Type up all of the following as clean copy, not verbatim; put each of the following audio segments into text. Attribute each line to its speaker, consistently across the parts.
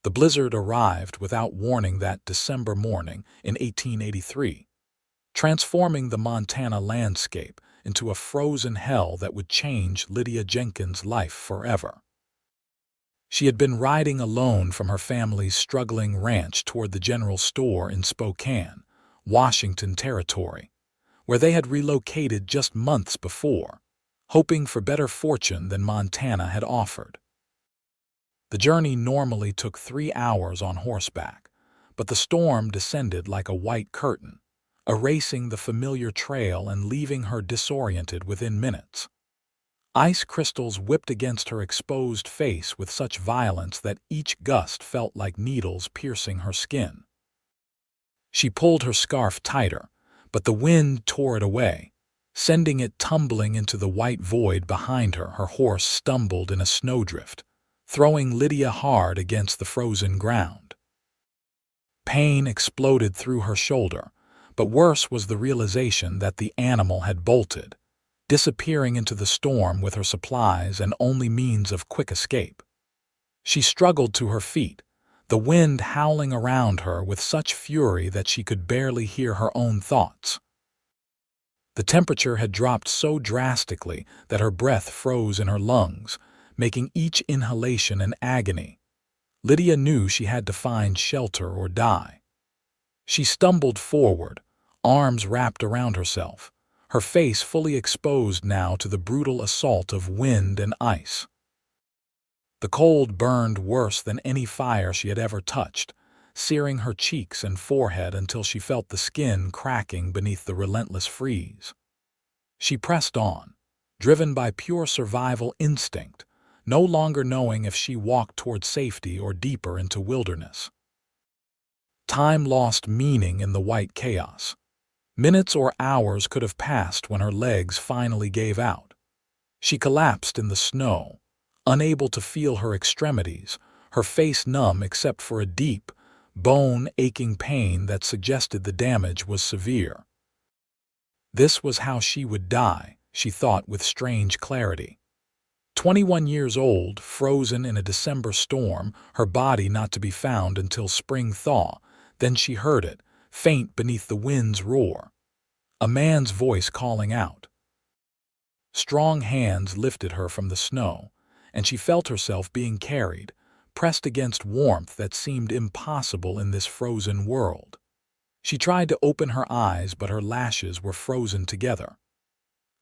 Speaker 1: The blizzard arrived without warning that December morning in 1883, transforming the Montana landscape into a frozen hell that would change Lydia Jenkins' life forever. She had been riding alone from her family's struggling ranch toward the general store in Spokane, Washington Territory, where they had relocated just months before, hoping for better fortune than Montana had offered. The journey normally took 3 hours on horseback, but the storm descended like a white curtain, erasing the familiar trail and leaving her disoriented within minutes. Ice crystals whipped against her exposed face with such violence that each gust felt like needles piercing her skin. She pulled her scarf tighter, but the wind tore it away, sending it tumbling into the white void behind her. Her horse stumbled in a snowdrift, throwing Lydia hard against the frozen ground. Pain exploded through her shoulder, but worse was the realization that the animal had bolted, disappearing into the storm with her supplies and only means of quick escape. She struggled to her feet, the wind howling around her with such fury that she could barely hear her own thoughts. The temperature had dropped so drastically that her breath froze in her lungs, making each inhalation an agony. Lydia knew she had to find shelter or die. She stumbled forward, arms wrapped around herself, her face fully exposed now to the brutal assault of wind and ice. The cold burned worse than any fire she had ever touched, searing her cheeks and forehead until she felt the skin cracking beneath the relentless freeze. She pressed on, driven by pure survival instinct, no longer knowing if she walked toward safety or deeper into wilderness. Time lost meaning in the white chaos. Minutes or hours could have passed when her legs finally gave out. She collapsed in the snow, unable to feel her extremities, her face numb except for a deep, bone-aching pain that suggested the damage was severe. This was how she would die, she thought with strange clarity. 21 years old, frozen in a December storm, her body not to be found until spring thaw. Then she heard it, faint beneath the wind's roar. A man's voice calling out. Strong hands lifted her from the snow, and she felt herself being carried, pressed against warmth that seemed impossible in this frozen world. She tried to open her eyes, but her lashes were frozen together.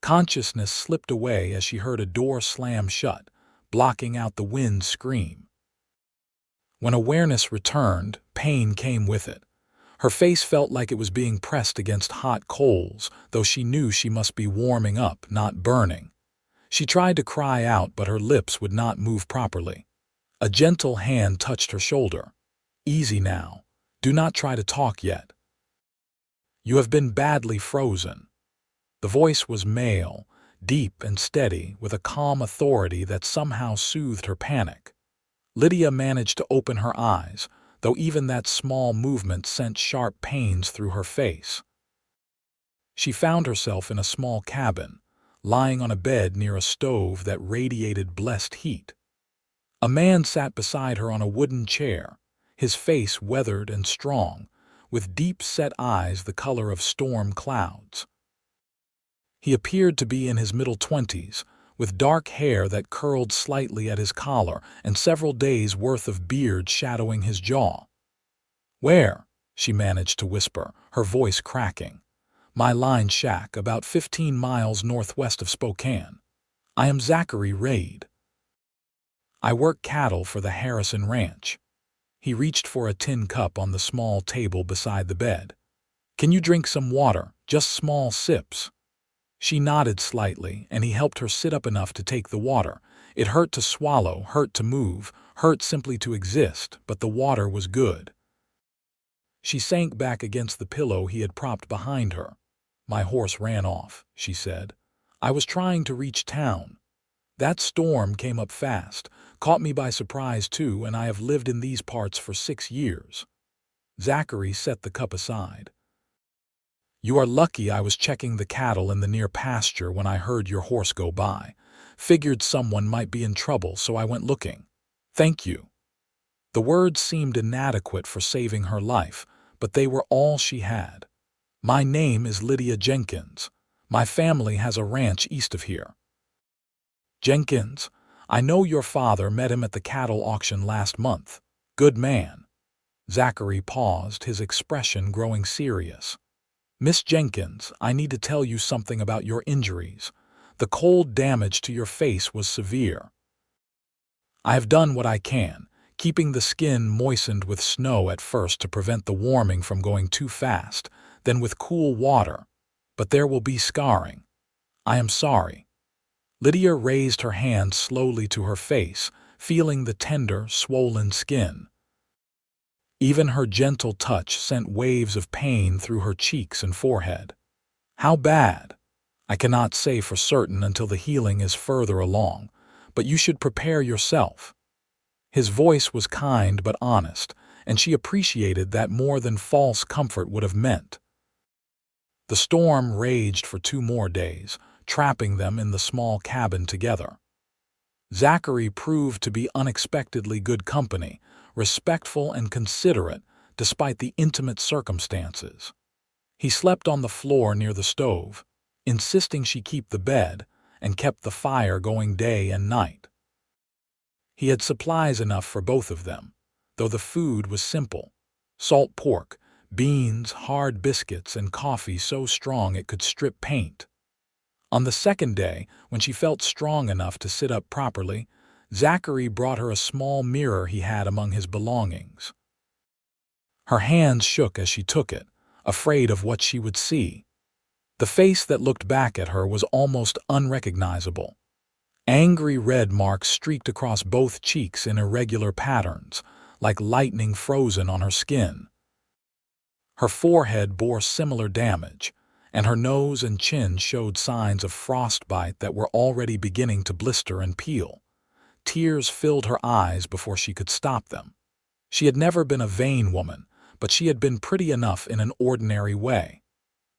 Speaker 1: Consciousness slipped away as she heard a door slam shut, blocking out the wind's scream. When awareness returned, pain came with it. Her face felt like it was being pressed against hot coals, though she knew she must be warming up, not burning. She tried to cry out, but her lips would not move properly. A gentle hand touched her shoulder. "Easy now. Do not try to talk yet. You have been badly frozen." The voice was male, deep and steady, with a calm authority that somehow soothed her panic. Lydia managed to open her eyes, though even that small movement sent sharp pains through her face. She found herself in a small cabin, lying on a bed near a stove that radiated blessed heat. A man sat beside her on a wooden chair, his face weathered and strong, with deep-set eyes the color of storm clouds. He appeared to be in his middle 20s, with dark hair that curled slightly at his collar and several days' worth of beard shadowing his jaw. "Where?" she managed to whisper, her voice cracking. "My line shack, about 15 miles northwest of Spokane. I am Zachary Reed. I work cattle for the Harrison Ranch." He reached for a tin cup on the small table beside the bed. "Can you drink some water, just small sips?" She nodded slightly, and he helped her sit up enough to take the water. It hurt to swallow, hurt to move, hurt simply to exist, but the water was good. She sank back against the pillow he had propped behind her. "My horse ran off," she said. "I was trying to reach town. That storm came up fast, caught me by surprise too, and I have lived in these parts for 6 years. Zachary set the cup aside. "You are lucky I was checking the cattle in the near pasture when I heard your horse go by. Figured someone might be in trouble, so I went looking. Thank you." The words seemed inadequate for saving her life, but they were all she had. "My name is Lydia Jenkins. My family has a ranch east of here." "Jenkins, I know your father met him at the cattle auction last month. Good man." Zachary paused, his expression growing serious. "Miss Jenkins, I need to tell you something about your injuries. The cold damage to your face was severe. I have done what I can, keeping the skin moistened with snow at first to prevent the warming from going too fast, then with cool water. But there will be scarring. I am sorry." Lydia raised her hand slowly to her face, feeling the tender, swollen skin. Even her gentle touch sent waves of pain through her cheeks and forehead. "How bad? I cannot say for certain until the healing is further along, but you should prepare yourself." His voice was kind but honest, and she appreciated that more than false comfort would have meant. The storm raged for 2 more days, trapping them in the small cabin together. Zachary proved to be unexpectedly good company, respectful and considerate despite the intimate circumstances. He slept on the floor near the stove, insisting she keep the bed, and kept the fire going day and night. He had supplies enough for both of them, though the food was simple: salt pork, beans, hard biscuits, and coffee so strong it could strip paint. On the second day, when she felt strong enough to sit up properly, Zachary brought her a small mirror he had among his belongings. Her hands shook as she took it, afraid of what she would see. The face that looked back at her was almost unrecognizable. Angry red marks streaked across both cheeks in irregular patterns, like lightning frozen on her skin. Her forehead bore similar damage, and her nose and chin showed signs of frostbite that were already beginning to blister and peel. Tears filled her eyes before she could stop them. She had never been a vain woman, but she had been pretty enough in an ordinary way.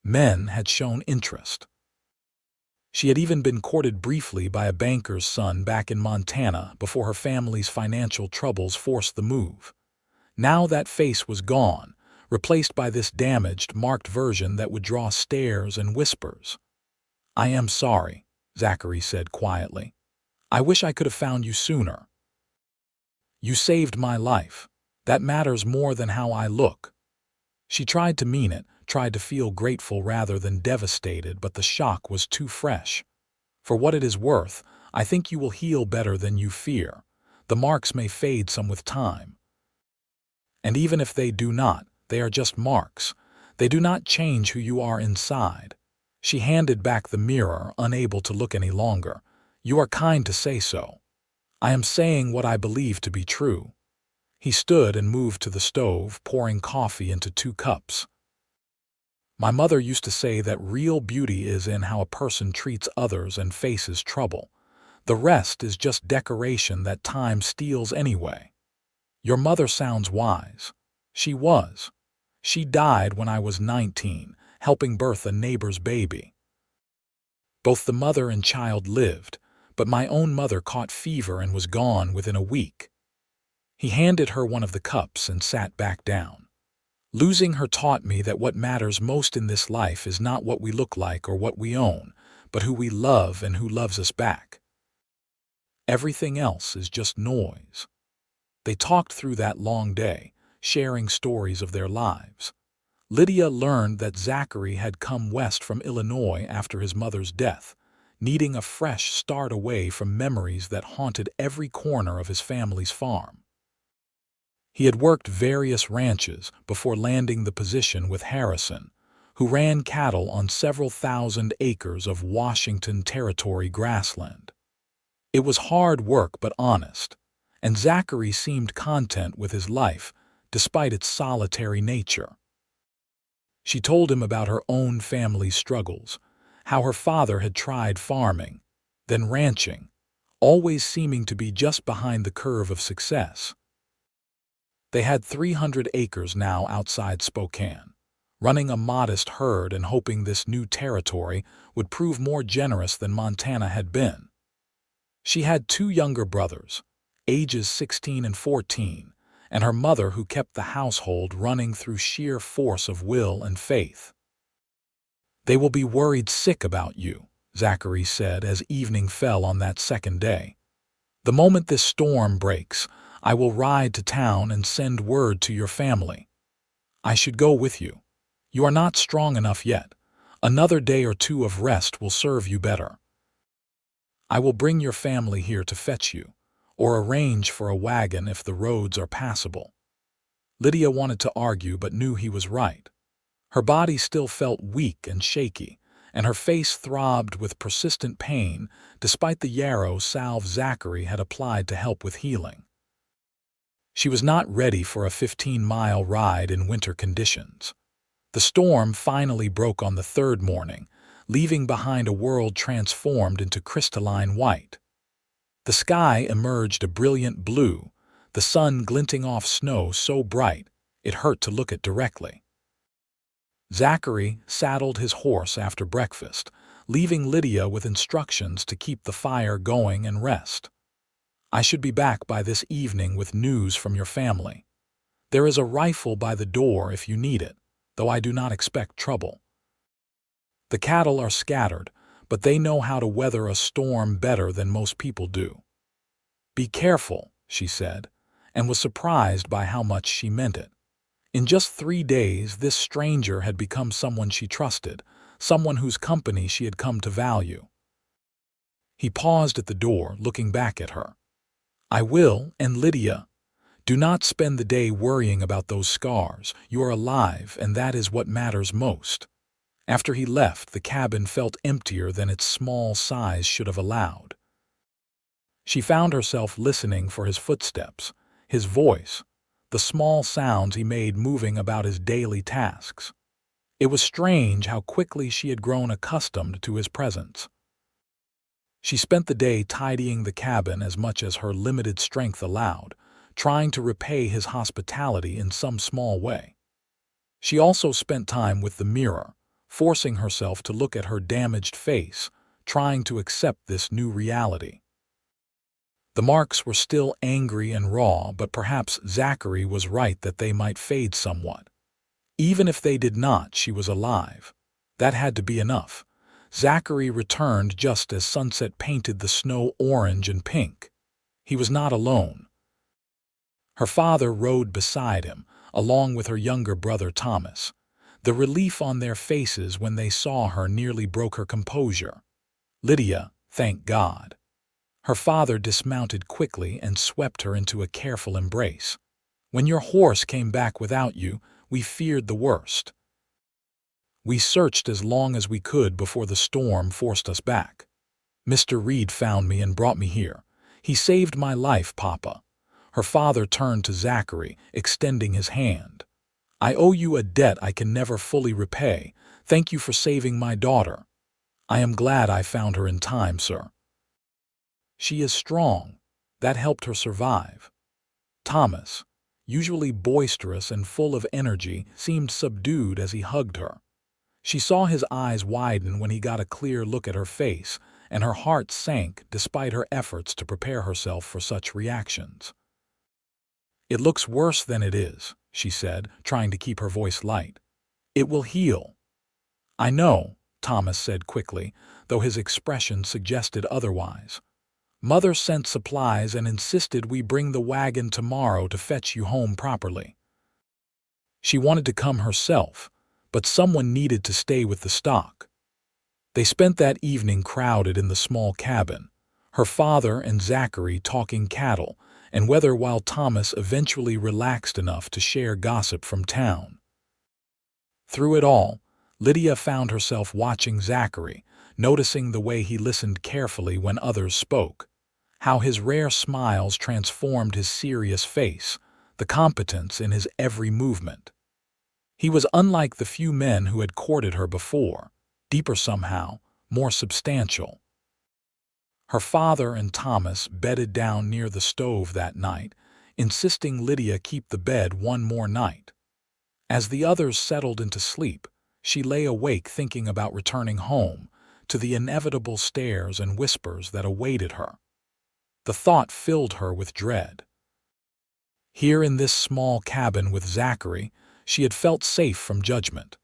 Speaker 1: Men had shown interest. She had even been courted briefly by a banker's son back in Montana before her family's financial troubles forced the move. Now that face was gone, replaced by this damaged, marked version that would draw stares and whispers. "I am sorry," Zachary said quietly. "I wish I could have found you sooner. You saved my life. That matters more than how I look." She tried to mean it, tried to feel grateful rather than devastated, but the shock was too fresh. "For what it is worth, I think you will heal better than you fear. The marks may fade some with time. And even if they do not, they are just marks. They do not change who you are inside." She handed back the mirror, unable to look any longer. "You are kind to say so. I am saying what I believe to be true." He stood and moved to the stove, pouring coffee into 2 cups. "My mother used to say that real beauty is in how a person treats others and faces trouble. The rest is just decoration that time steals anyway." "Your mother sounds wise." She was. She died when I was 19, helping birth a neighbor's baby. Both the mother and child lived, but my own mother caught fever and was gone within a week. He handed her one of the cups and sat back down. "Losing her taught me that what matters most in this life is not what we look like or what we own, but who we love and who loves us back. Everything else is just noise." They talked through that long day, sharing stories of their lives. Lydia learned that Zachary had come west from Illinois after his mother's death, needing a fresh start away from memories that haunted every corner of his family's farm. He had worked various ranches before landing the position with Harrison, who ran cattle on several thousand acres of Washington Territory grassland. It was hard work but honest, and Zachary seemed content with his life despite its solitary nature. She told him about her own family's struggles, how her father had tried farming, then ranching, always seeming to be just behind the curve of success. They had 300 acres now outside Spokane, running a modest herd and hoping this new territory would prove more generous than Montana had been. She had 2 younger brothers, ages 16 and 14, and her mother who kept the household running through sheer force of will and faith. "They will be worried sick about you," Zachary said as evening fell on that second day. "The moment this storm breaks, I will ride to town and send word to your family. I should go with you. You are not strong enough yet. Another day or two of rest will serve you better. I will bring your family here to fetch you, or arrange for a wagon if the roads are passable." Lydia wanted to argue but knew he was right. Her body still felt weak and shaky, and her face throbbed with persistent pain despite the yarrow salve Zachary had applied to help with healing. She was not ready for a 15-mile ride in winter conditions. The storm finally broke on the third morning, leaving behind a world transformed into crystalline white. The sky emerged a brilliant blue, the sun glinting off snow so bright it hurt to look at directly. Zachary saddled his horse after breakfast, leaving Lydia with instructions to keep the fire going and rest. "I should be back by this evening with news from your family. There is a rifle by the door if you need it, though I do not expect trouble. The cattle are scattered, but they know how to weather a storm better than most people do." "Be careful," she said, and was surprised by how much she meant it. In just 3 days, this stranger had become someone she trusted, someone whose company she had come to value. He paused at the door, looking back at her. "I will, and Lydia, do not spend the day worrying about those scars. You are alive, and that is what matters most." After he left, the cabin felt emptier than its small size should have allowed. She found herself listening for his footsteps, his voice, the small sounds he made moving about his daily tasks. It was strange how quickly she had grown accustomed to his presence. She spent the day tidying the cabin as much as her limited strength allowed, trying to repay his hospitality in some small way. She also spent time with the mirror, forcing herself to look at her damaged face, trying to accept this new reality. The marks were still angry and raw, but perhaps Zachary was right that they might fade somewhat. Even if they did not, she was alive. That had to be enough. Zachary returned just as sunset painted the snow orange and pink. He was not alone. Her father rode beside him, along with her younger brother Thomas. The relief on their faces when they saw her nearly broke her composure. "Lydia, thank God." Her father dismounted quickly and swept her into a careful embrace. "When your horse came back without you, we feared the worst. We searched as long as we could before the storm forced us back. Mr. Reed found me and brought me here. He saved my life, Papa." Her father turned to Zachary, extending his hand. "I owe you a debt I can never fully repay. Thank you for saving my daughter. I am glad I found her in time, sir. She is strong. That helped her survive." Thomas, usually boisterous and full of energy, seemed subdued as he hugged her. She saw his eyes widen when he got a clear look at her face, and her heart sank despite her efforts to prepare herself for such reactions. "It looks worse than it is," she said, trying to keep her voice light. "It will heal." "I know," Thomas said quickly, though his expression suggested otherwise. "Mother sent supplies and insisted we bring the wagon tomorrow to fetch you home properly. She wanted to come herself, but someone needed to stay with the stock." They spent that evening crowded in the small cabin, her father and Zachary talking cattle and weather while Thomas eventually relaxed enough to share gossip from town. Through it all, Lydia found herself watching Zachary, noticing the way he listened carefully when others spoke, how his rare smiles transformed his serious face, the competence in his every movement. He was unlike the few men who had courted her before, deeper somehow, more substantial. Her father and Thomas bedded down near the stove that night, insisting Lydia keep the bed one more night. As the others settled into sleep, she lay awake thinking about returning home, to the inevitable stares and whispers that awaited her. The thought filled her with dread. Here in this small cabin with Zachary, she had felt safe from judgment.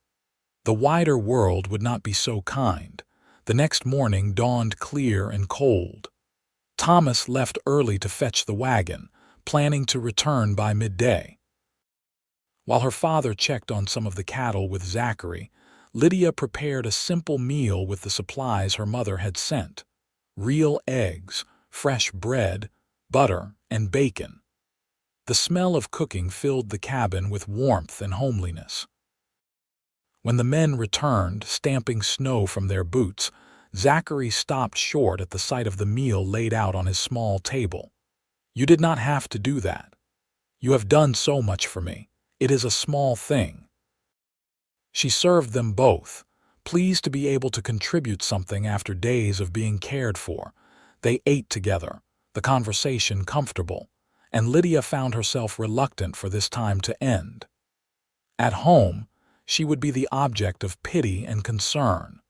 Speaker 1: The wider world would not be so kind. The next morning dawned clear and cold. Thomas left early to fetch the wagon, planning to return by midday. While her father checked on some of the cattle with Zachary, Lydia prepared a simple meal with the supplies her mother had sent: real eggs, fresh bread, butter, and bacon. The smell of cooking filled the cabin with warmth and homeliness. When the men returned, stamping snow from their boots, Zachary stopped short at the sight of the meal laid out on his small table. "You did not have to do that. You have done so much for me. It is a small thing." She served them both, pleased to be able to contribute something after days of being cared for. They ate together, the conversation comfortable, and Lydia found herself reluctant for this time to end. At home, she would be the object of pity and concern.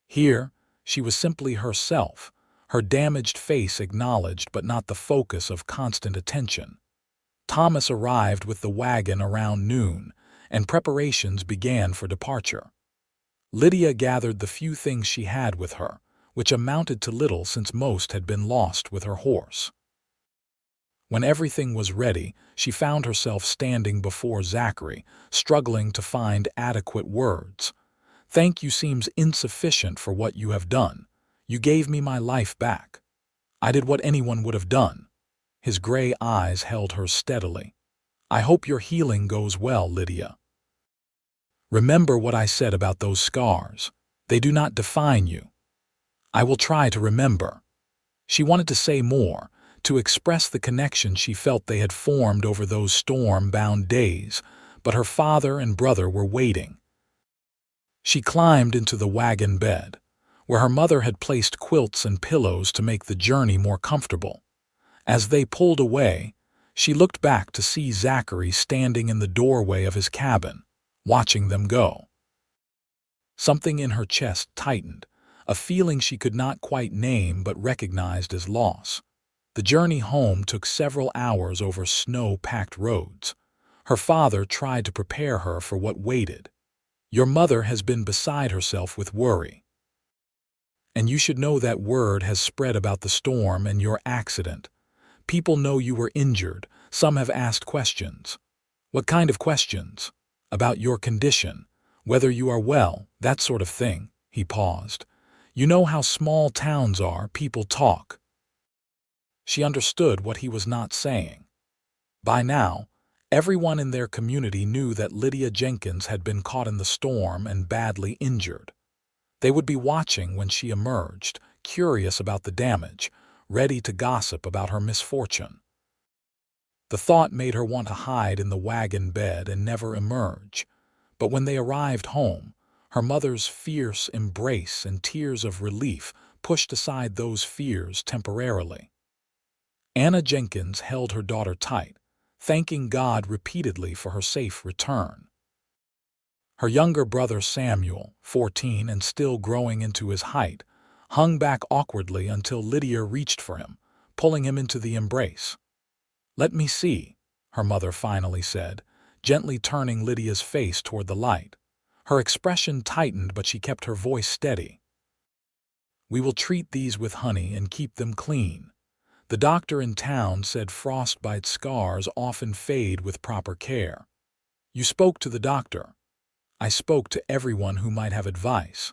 Speaker 1: Here, she was simply herself, her damaged face acknowledged but not the focus of constant attention. Thomas arrived with the wagon around noon, and preparations began for departure. Lydia gathered the few things she had with her, which amounted to little since most had been lost with her horse. When everything was ready, she found herself standing before Zachary, struggling to find adequate words. "Thank you seems insufficient for what you have done. You gave me my life back. I did what anyone would have done." His gray eyes held her steadily. "I hope your healing goes well, Lydia. Remember what I said about those scars. They do not define you." "I will try to remember." She wanted to say more, to express the connection she felt they had formed over those storm-bound days, but her father and brother were waiting. She climbed into the wagon bed, where her mother had placed quilts and pillows to make the journey more comfortable. As they pulled away, she looked back to see Zachary standing in the doorway of his cabin, watching them go. Something in her chest tightened, a feeling she could not quite name but recognized as loss. The journey home took several hours over snow-packed roads. Her father tried to prepare her for what waited. "Your mother has been beside herself with worry. And you should know that word has spread about the storm and your accident. People know you were injured. Some have asked questions." "What kind of questions?" "About your condition, whether you are well, that sort of thing." He paused. "You know how small towns are, people talk." She understood what he was not saying. By now, everyone in their community knew that Lydia Jenkins had been caught in the storm and badly injured. They would be watching when she emerged, curious about the damage, ready to gossip about her misfortune. The thought made her want to hide in the wagon bed and never emerge. But when they arrived home, her mother's fierce embrace and tears of relief pushed aside those fears temporarily. Anna Jenkins held her daughter tight, thanking God repeatedly for her safe return. Her younger brother Samuel, 14 and still growing into his height, hung back awkwardly until Lydia reached for him, pulling him into the embrace. "Let me see," her mother finally said, gently turning Lydia's face toward the light. Her expression tightened, but she kept her voice steady. "We will treat these with honey and keep them clean. The doctor in town said frostbite scars often fade with proper care." "You spoke to the doctor." "I spoke to everyone who might have advice.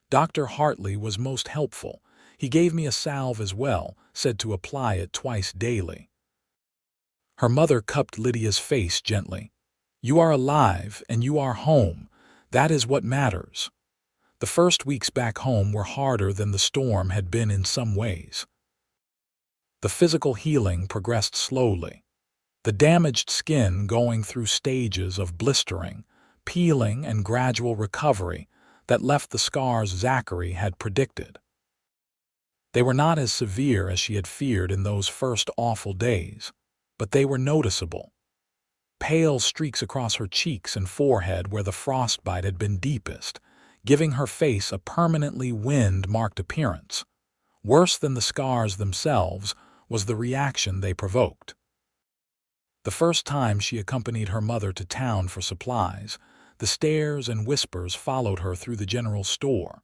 Speaker 1: Dr. Hartley was most helpful. He gave me a salve as well, said to apply it twice daily." Her mother cupped Lydia's face gently. "You are alive and you are home. That is what matters." The first weeks back home were harder than the storm had been in some ways. The physical healing progressed slowly, the damaged skin going through stages of blistering, peeling, and gradual recovery that left the scars Zachary had predicted. They were not as severe as she had feared in those first awful days, but they were noticeable. Pale streaks across her cheeks and forehead where the frostbite had been deepest, giving her face a permanently wind-marked appearance. Worse than the scars themselves was the reaction they provoked. The first time she accompanied her mother to town for supplies, the stares and whispers followed her through the general store.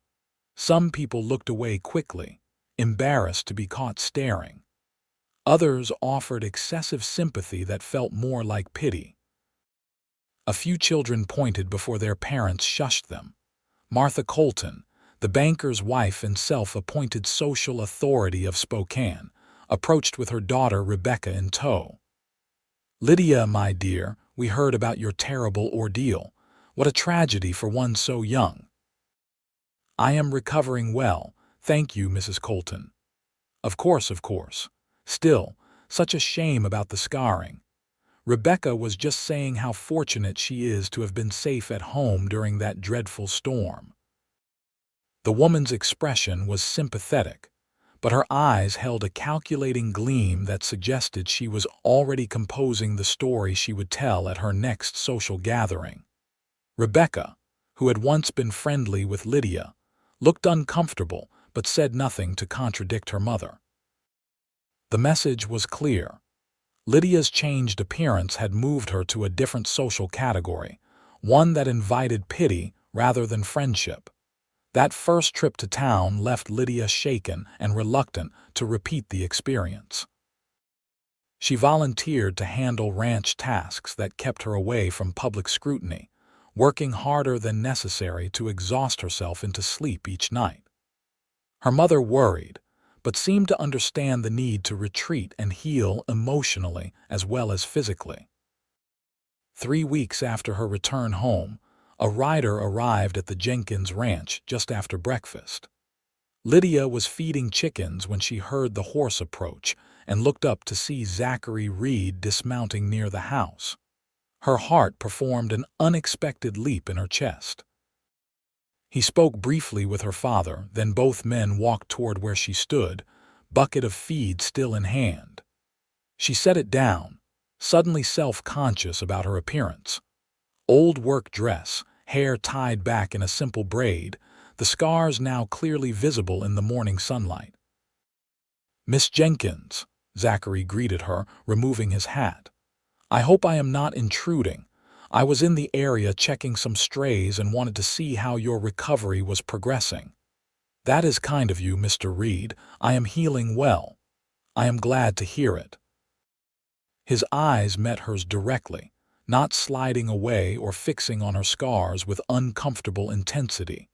Speaker 1: Some people looked away quickly, embarrassed to be caught staring. Others offered excessive sympathy that felt more like pity. A few children pointed before their parents shushed them. Martha Colton, the banker's wife and self-appointed social authority of Spokane, approached with her daughter Rebecca in tow. "Lydia, my dear, we heard about your terrible ordeal. What a tragedy for one so young." "I am recovering well, thank you, Mrs. Colton." Of course. Still, such a shame about the scarring. Rebecca was just saying how fortunate she is to have been safe at home during that dreadful storm. The woman's expression was sympathetic, but her eyes held a calculating gleam that suggested she was already composing the story she would tell at her next social gathering. Rebecca, who had once been friendly with Lydia, looked uncomfortable but said nothing to contradict her mother. The message was clear. Lydia's changed appearance had moved her to a different social category, one that invited pity rather than friendship. That first trip to town left Lydia shaken and reluctant to repeat the experience. She volunteered to handle ranch tasks that kept her away from public scrutiny, working harder than necessary to exhaust herself into sleep each night. Her mother worried, but seemed to understand the need to retreat and heal emotionally as well as physically. 3 weeks after her return home, a rider arrived at the Jenkins ranch just after breakfast. Lydia was feeding chickens when she heard the horse approach and looked up to see Zachary Reed dismounting near the house. Her heart performed an unexpected leap in her chest. He spoke briefly with her father, then both men walked toward where she stood, bucket of feed still in hand. She set it down, suddenly self-conscious about her appearance. Old work dress, hair tied back in a simple braid, the scars now clearly visible in the morning sunlight. "Miss Jenkins," Zachary greeted her, removing his hat. "I hope I am not intruding. I was in the area checking some strays and wanted to see how your recovery was progressing." "That is kind of you, Mr. Reed. I am healing well." "I am glad to hear it." His eyes met hers directly, not sliding away or fixing on her scars with uncomfortable intensity.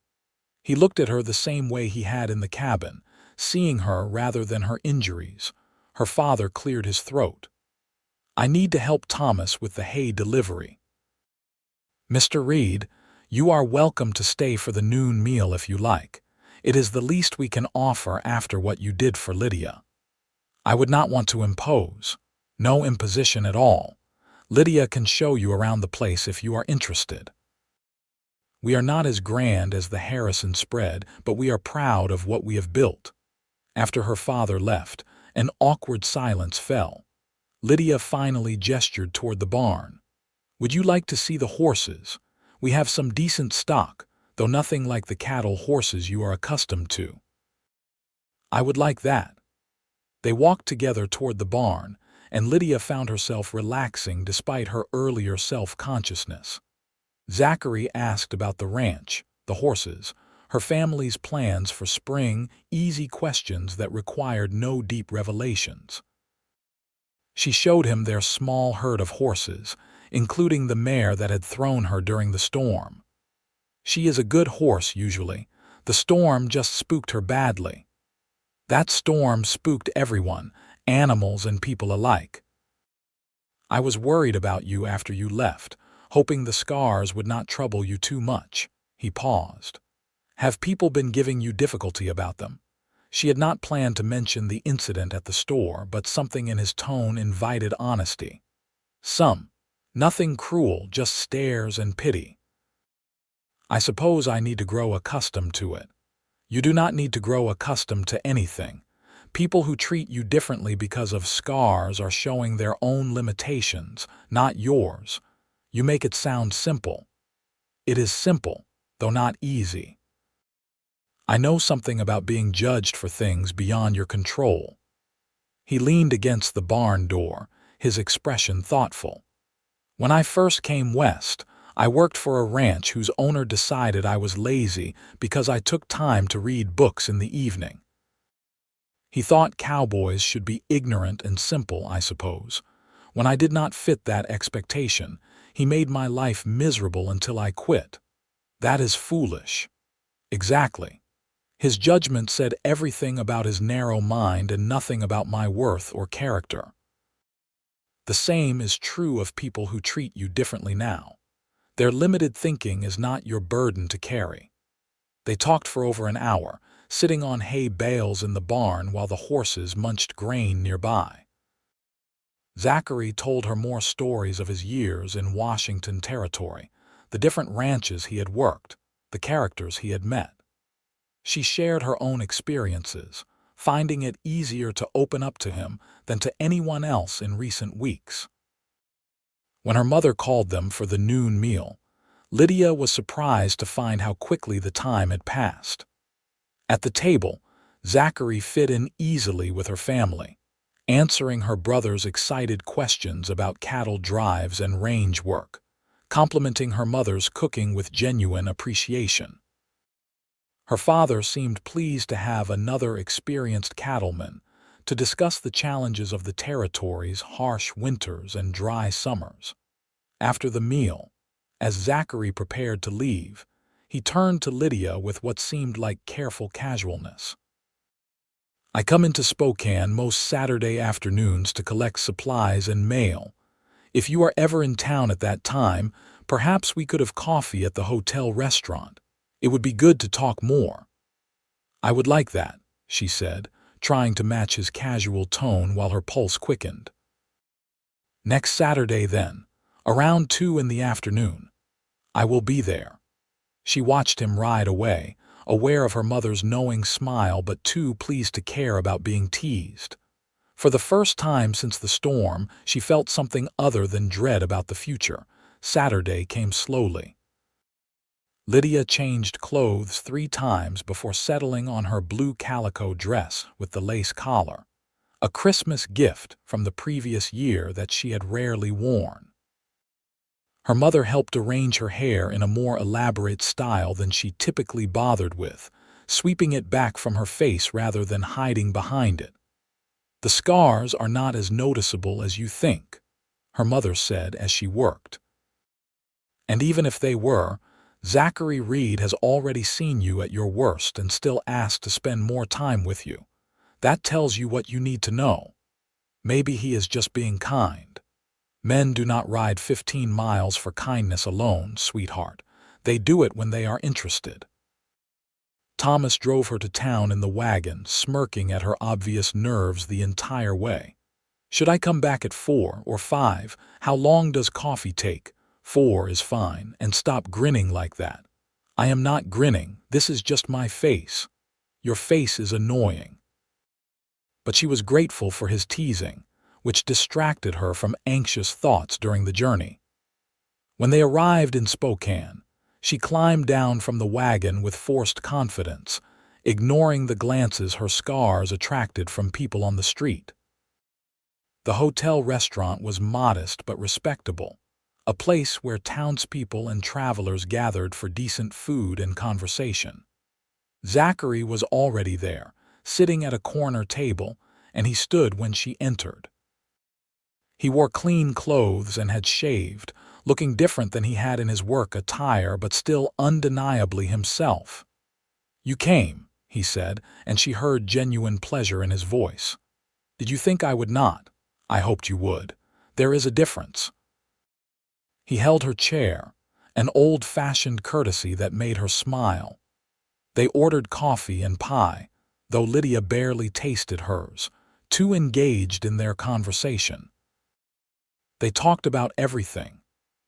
Speaker 1: He looked at her the same way he had in the cabin, seeing her rather than her injuries. Her father cleared his throat. "I need to help Thomas with the hay delivery." "Mr. Reed, you are welcome to stay for the noon meal if you like. It is the least we can offer after what you did for Lydia." "I would not want to impose." "No imposition at all. Lydia can show you around the place if you are interested. We are not as grand as the Harrison spread, but we are proud of what we have built." After her father left, an awkward silence fell. Lydia finally gestured toward the barn. "Would you like to see the horses? We have some decent stock, though nothing like the cattle horses you are accustomed to." "I would like that." They walked together toward the barn, and Lydia found herself relaxing despite her earlier self-consciousness. Zachary asked about the ranch, the horses, her family's plans for spring, easy questions that required no deep revelations. She showed him their small herd of horses, including the mare that had thrown her during the storm. "She is a good horse usually. The storm just spooked her badly." "That storm spooked everyone, animals and people alike." "I was worried about you after you left, hoping the scars would not trouble you too much." He paused. "Have people been giving you difficulty about them?" She had not planned to mention the incident at the store, but something in his tone invited honesty. "Some. Nothing cruel, just stares and pity." "I suppose I need to grow accustomed to it." "You do not need to grow accustomed to anything. People who treat you differently because of scars are showing their own limitations, not yours. You make it sound simple." "It is simple, though not easy." "I know something about being judged for things beyond your control." He leaned against the barn door, his expression thoughtful. "When I first came west, I worked for a ranch whose owner decided I was lazy because I took time to read books in the evening. He thought cowboys should be ignorant and simple, I suppose. When I did not fit that expectation, he made my life miserable until I quit. That is foolish." "Exactly. His judgment said everything about his narrow mind and nothing about my worth or character. The same is true of people who treat you differently now. Their limited thinking is not your burden to carry." They talked for over an hour, sitting on hay bales in the barn while the horses munched grain nearby. Zachary told her more stories of his years in Washington Territory, the different ranches he had worked, the characters he had met. She shared her own experiences, finding it easier to open up to him than to anyone else in recent weeks. When her mother called them for the noon meal, Lydia was surprised to find how quickly the time had passed. At the table, Zachary fit in easily with her family, answering her brother's excited questions about cattle drives and range work, complimenting her mother's cooking with genuine appreciation. Her father seemed pleased to have another experienced cattleman to discuss the challenges of the territory's harsh winters and dry summers. After the meal, as Zachary prepared to leave, he turned to Lydia with what seemed like careful casualness. "I come into Spokane most Saturday afternoons to collect supplies and mail. If you are ever in town at that time, perhaps we could have coffee at the hotel restaurant. It would be good to talk more." "I would like that," she said, trying to match his casual tone while her pulse quickened. "Next Saturday, then, around 2 in the afternoon. I will be there." She watched him ride away, aware of her mother's knowing smile but too pleased to care about being teased. For the first time since the storm, she felt something other than dread about the future. Saturday came slowly. Lydia changed clothes 3 times before settling on her blue calico dress with the lace collar, a Christmas gift from the previous year that she had rarely worn. Her mother helped arrange her hair in a more elaborate style than she typically bothered with, sweeping it back from her face rather than hiding behind it. "The scars are not as noticeable as you think," her mother said as she worked. "And even if they were, Zachary Reed has already seen you at your worst and still asked to spend more time with you. That tells you what you need to know. Maybe he is just being kind. Men do not ride 15 miles for kindness alone, sweetheart. They do it when they are interested." Thomas drove her to town in the wagon, smirking at her obvious nerves the entire way. "Should I come back at 4 or 5? How long does coffee take?" "4 is fine, and stop grinning like that." "I am not grinning, this is just my face." "Your face is annoying." But she was grateful for his teasing, which distracted her from anxious thoughts during the journey. When they arrived in Spokane, she climbed down from the wagon with forced confidence, ignoring the glances her scars attracted from people on the street. The hotel restaurant was modest but respectable, a place where townspeople and travelers gathered for decent food and conversation. Zachary was already there, sitting at a corner table, and he stood when she entered. He wore clean clothes and had shaved, looking different than he had in his work attire but still undeniably himself. "You came," he said, and she heard genuine pleasure in his voice. "Did you think I would not? I hoped you would. There is a difference." He held her chair, an old-fashioned courtesy that made her smile. They ordered coffee and pie, though Lydia barely tasted hers, too engaged in their conversation. They talked about everything: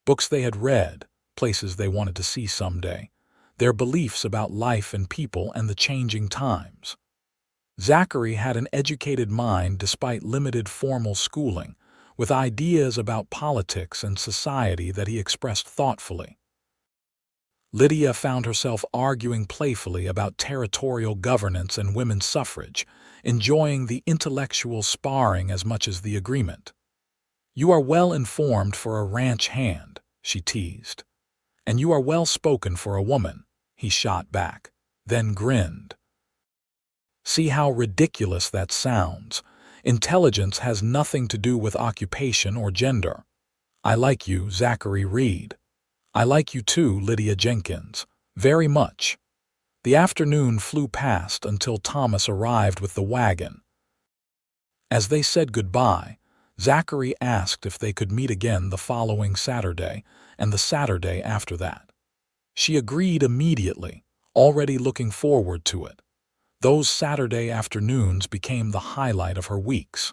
Speaker 1: books they had read, places they wanted to see someday, their beliefs about life and people and the changing times. Zachary had an educated mind despite limited formal schooling, with ideas about politics and society that he expressed thoughtfully. Lydia found herself arguing playfully about territorial governance and women's suffrage, enjoying the intellectual sparring as much as the agreement. "You are well informed for a ranch hand," she teased. "And you are well spoken for a woman," he shot back, then grinned. "See how ridiculous that sounds. Intelligence has nothing to do with occupation or gender. I like you, Zachary Reed. I like you too, Lydia Jenkins. Very much." The afternoon flew past until Thomas arrived with the wagon. As they said goodbye, Zachary asked if they could meet again the following Saturday and the Saturday after that. She agreed immediately, already looking forward to it. Those Saturday afternoons became the highlight of her weeks.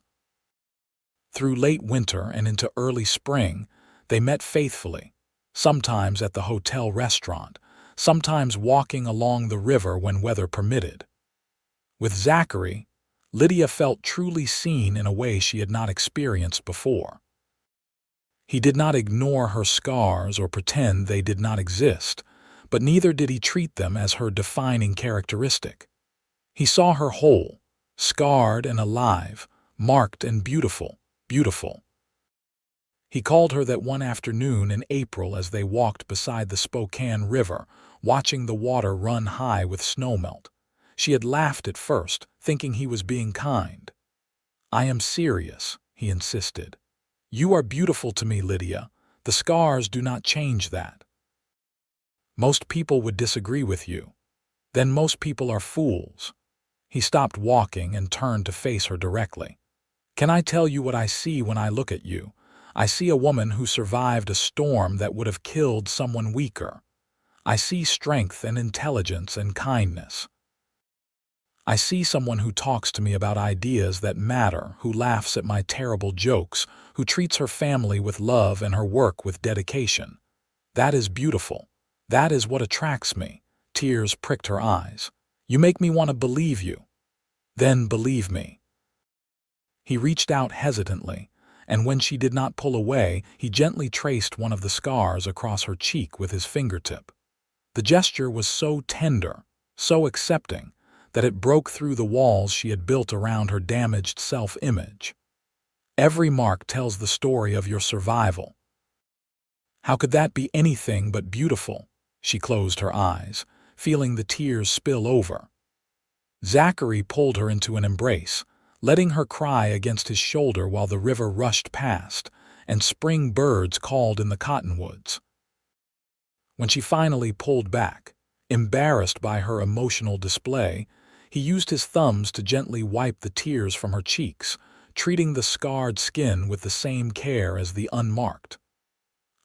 Speaker 1: Through late winter and into early spring, they met faithfully, sometimes at the hotel restaurant, sometimes walking along the river when weather permitted. With Zachary, Lydia felt truly seen in a way she had not experienced before. He did not ignore her scars or pretend they did not exist, but neither did he treat them as her defining characteristic. He saw her whole, scarred and alive, marked and beautiful, beautiful. He called her that one afternoon in April as they walked beside the Spokane River, watching the water run high with snowmelt. She had laughed at first, thinking he was being kind. "I am serious," he insisted. "You are beautiful to me, Lydia. The scars do not change that. Most people would disagree with you. Then most people are fools." He stopped walking and turned to face her directly. "Can I tell you what I see when I look at you? I see a woman who survived a storm that would have killed someone weaker. I see strength and intelligence and kindness. I see someone who talks to me about ideas that matter, who laughs at my terrible jokes, who treats her family with love and her work with dedication. That is beautiful. That is what attracts me." Tears pricked her eyes. "You make me want to believe you." "Then believe me." He reached out hesitantly, and when she did not pull away, he gently traced one of the scars across her cheek with his fingertip. The gesture was so tender, so accepting, that it broke through the walls she had built around her damaged self-image. "Every mark tells the story of your survival." "How could that be anything but beautiful?" She closed her eyes, feeling the tears spill over. Zachary pulled her into an embrace, letting her cry against his shoulder while the river rushed past, and spring birds called in the cottonwoods. When she finally pulled back, embarrassed by her emotional display, he used his thumbs to gently wipe the tears from her cheeks, treating the scarred skin with the same care as the unmarked.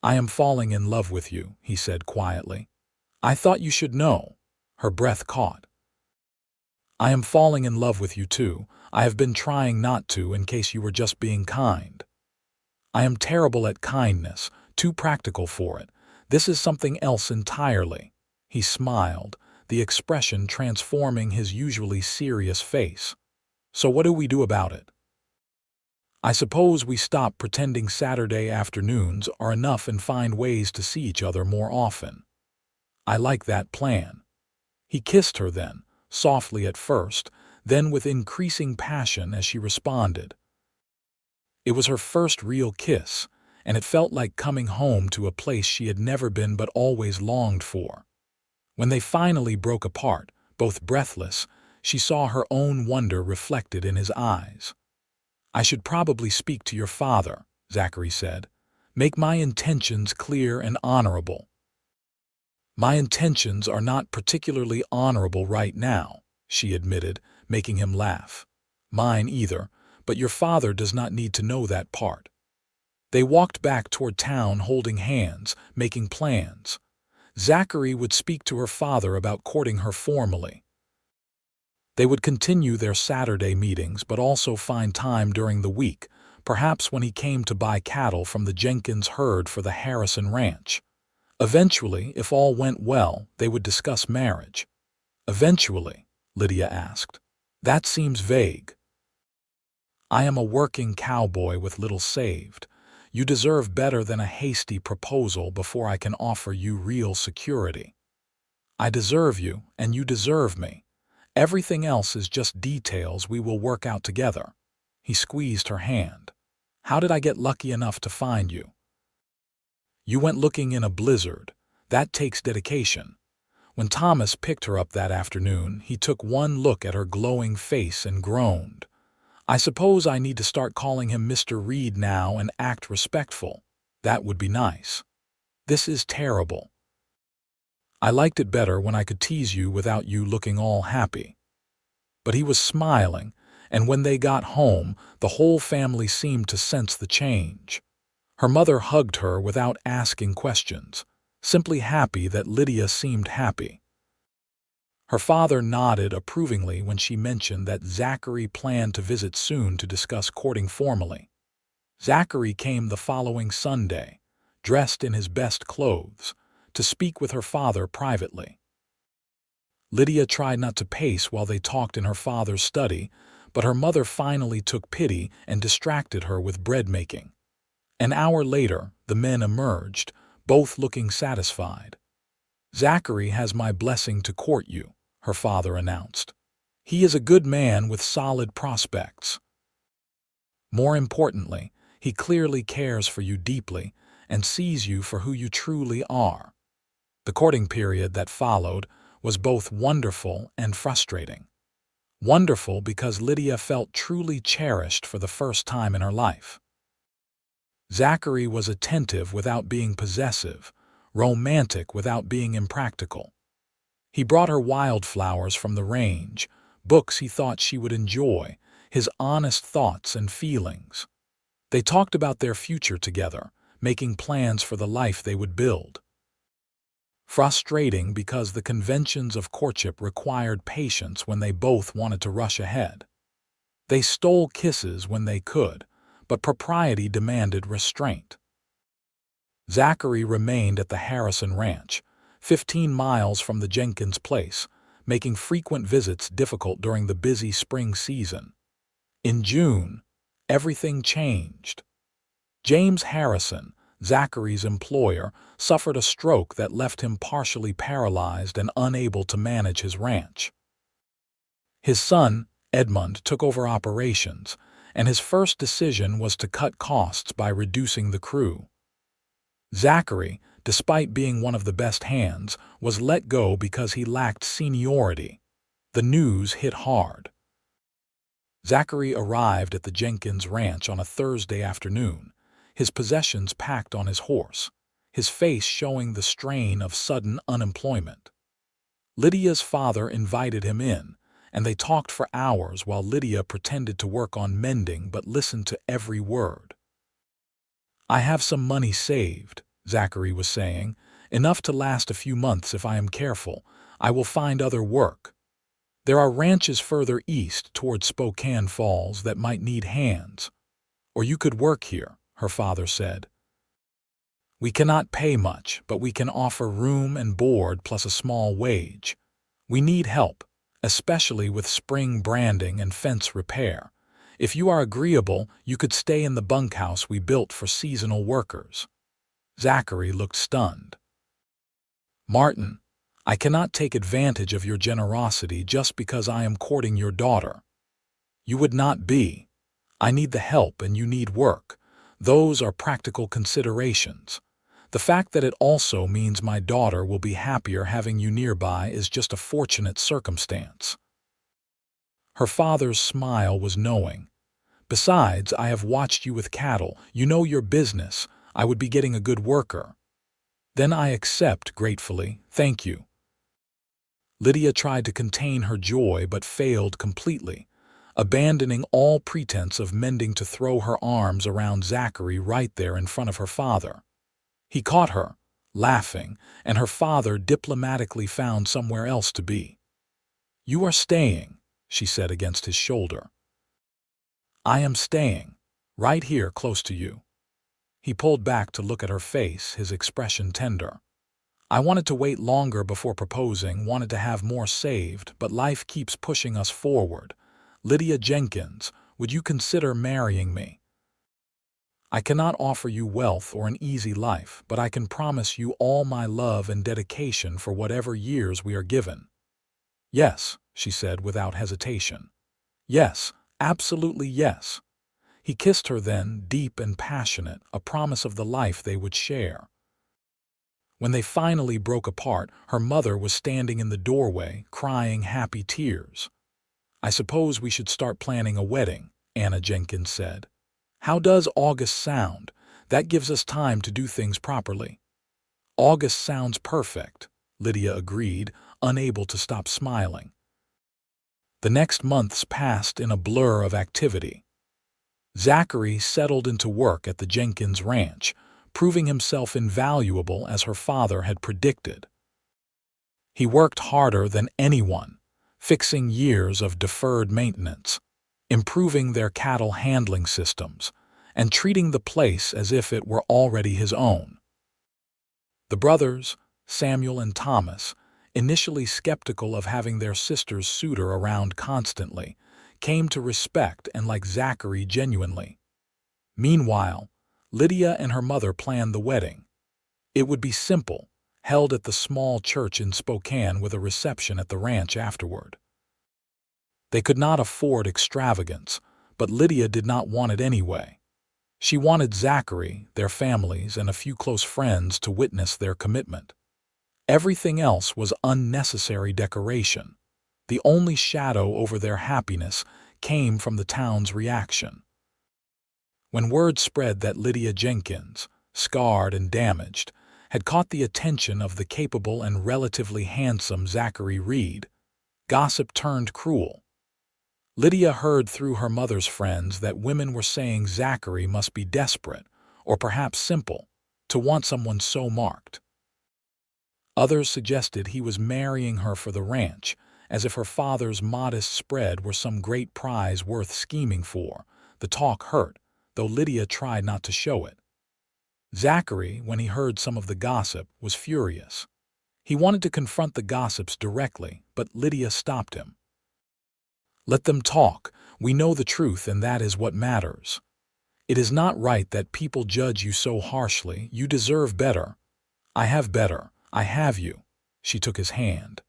Speaker 1: "I am falling in love with you," he said quietly. "I thought you should know." Her breath caught. "I am falling in love with you too. I have been trying not to in case you were just being kind." "I am terrible at kindness, too practical for it. This is something else entirely." He smiled, the expression transforming his usually serious face. "So what do we do about it?" "I suppose we stop pretending Saturday afternoons are enough and find ways to see each other more often." "I like that plan." He kissed her then, softly at first, then with increasing passion as she responded. It was her first real kiss, and it felt like coming home to a place she had never been but always longed for. When they finally broke apart, both breathless, she saw her own wonder reflected in his eyes. "I should probably speak to your father," Zachary said. "Make my intentions clear and honorable." "My intentions are not particularly honorable right now," she admitted, making him laugh. "Mine either, but your father does not need to know that part." They walked back toward town holding hands, making plans. Zachary would speak to her father about courting her formally. They would continue their Saturday meetings but also find time during the week, perhaps when he came to buy cattle from the Jenkins herd for the Harrison Ranch. Eventually, if all went well, they would discuss marriage. "Eventually?" Lydia asked. "That seems vague." "I am a working cowboy with little saved. You deserve better than a hasty proposal before I can offer you real security." "I deserve you, and you deserve me. Everything else is just details we will work out together." He squeezed her hand. How did I get lucky enough to find you? You went looking in a blizzard. That takes dedication. When Thomas picked her up that afternoon, he took one look at her glowing face and groaned. I suppose I need to start calling him Mr. Reed now and act respectful. That would be nice. This is terrible. I liked it better when I could tease you without you looking all happy. But he was smiling, and when they got home, the whole family seemed to sense the change. Her mother hugged her without asking questions, simply happy that Lydia seemed happy. Her father nodded approvingly when she mentioned that Zachary planned to visit soon to discuss courting formally. Zachary came the following Sunday, dressed in his best clothes, to speak with her father privately. Lydia tried not to pace while they talked in her father's study, but her mother finally took pity and distracted her with bread making. An hour later, the men emerged, both looking satisfied. Zachary has my blessing to court you, her father announced. He is a good man with solid prospects. More importantly, he clearly cares for you deeply and sees you for who you truly are. The courting period that followed was both wonderful and frustrating. Wonderful because Lydia felt truly cherished for the first time in her life. Zachary was attentive without being possessive, romantic without being impractical. He brought her wildflowers from the range, books he thought she would enjoy, his honest thoughts and feelings. They talked about their future together, making plans for the life they would build. Frustrating because the conventions of courtship required patience when they both wanted to rush ahead. They stole kisses when they could, but propriety demanded restraint. Zachary remained at the Harrison Ranch, 15 miles from the Jenkins place, making frequent visits difficult during the busy spring season. In June, everything changed. James Harrison, Zachary's employer, suffered a stroke that left him partially paralyzed and unable to manage his ranch. His son, Edmund, took over operations, and his first decision was to cut costs by reducing the crew. Zachary, despite being one of the best hands, was let go because he lacked seniority. The news hit hard. Zachary arrived at the Jenkins ranch on a Thursday afternoon, his possessions packed on his horse, his face showing the strain of sudden unemployment. Lydia's father invited him in, and they talked for hours while Lydia pretended to work on mending but listened to every word. I have some money saved, Zachary was saying, enough to last a few months if I am careful. I will find other work. There are ranches further east toward Spokane Falls that might need hands. Or you could work here, her father said. We cannot pay much, but we can offer room and board plus a small wage. We need help, especially with spring branding and fence repair. If you are agreeable, you could stay in the bunkhouse we built for seasonal workers. Zachary looked stunned. Martin, I cannot take advantage of your generosity just because I am courting your daughter. You would not be. I need the help and you need work. Those are practical considerations. The fact that it also means my daughter will be happier having you nearby is just a fortunate circumstance. Her father's smile was knowing. Besides, I have watched you with cattle. You know your business. I would be getting a good worker. Then I accept gratefully. Thank you. Lydia tried to contain her joy but failed completely, abandoning all pretense of mending to throw her arms around Zachary right there in front of her father. He caught her, laughing, and her father diplomatically found somewhere else to be. You are staying, she said against his shoulder. I am staying, right here close to you. He pulled back to look at her face, his expression tender. I wanted to wait longer before proposing, wanted to have more saved, but life keeps pushing us forward. Lydia Jenkins, would you consider marrying me? I cannot offer you wealth or an easy life, but I can promise you all my love and dedication for whatever years we are given. Yes, she said without hesitation. Yes, absolutely yes. He kissed her then, deep and passionate, a promise of the life they would share. When they finally broke apart, her mother was standing in the doorway, crying happy tears. "I suppose we should start planning a wedding," Anna Jenkins said. "How does August sound? That gives us time to do things properly." "August sounds perfect," Lydia agreed, unable to stop smiling. The next months passed in a blur of activity. Zachary settled into work at the Jenkins ranch, proving himself invaluable as her father had predicted. He worked harder than anyone, fixing years of deferred maintenance, improving their cattle handling systems, and treating the place as if it were already his own. The brothers, Samuel and Thomas, initially skeptical of having their sister's suitor around constantly, came to respect and like Zachary genuinely. Meanwhile, Lydia and her mother planned the wedding. It would be simple, held at the small church in Spokane with a reception at the ranch afterward. They could not afford extravagance, but Lydia did not want it anyway. She wanted Zachary, their families, and a few close friends to witness their commitment. Everything else was unnecessary decoration. The only shadow over their happiness came from the town's reaction. When word spread that Lydia Jenkins, scarred and damaged, had caught the attention of the capable and relatively handsome Zachary Reed, gossip turned cruel. Lydia heard through her mother's friends that women were saying Zachary must be desperate, or perhaps simple, to want someone so marked. Others suggested he was marrying her for the ranch, as if her father's modest spread were some great prize worth scheming for. The talk hurt, though Lydia tried not to show it. Zachary, when he heard some of the gossip, was furious. He wanted to confront the gossips directly, but Lydia stopped him. "Let them talk. We know the truth, and that is what matters. It is not right that people judge you so harshly. You deserve better." "I have better. I have you." She took his hand.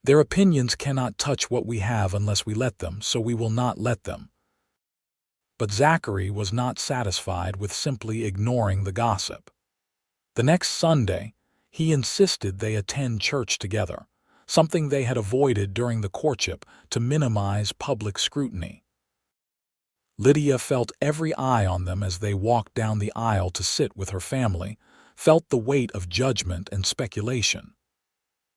Speaker 1: "Their opinions cannot touch what we have unless we let them, so we will not let them." But Zachary was not satisfied with simply ignoring the gossip. The next Sunday, he insisted they attend church together, something they had avoided during the courtship to minimize public scrutiny. Lydia felt every eye on them as they walked down the aisle to sit with her family, felt the weight of judgment and speculation.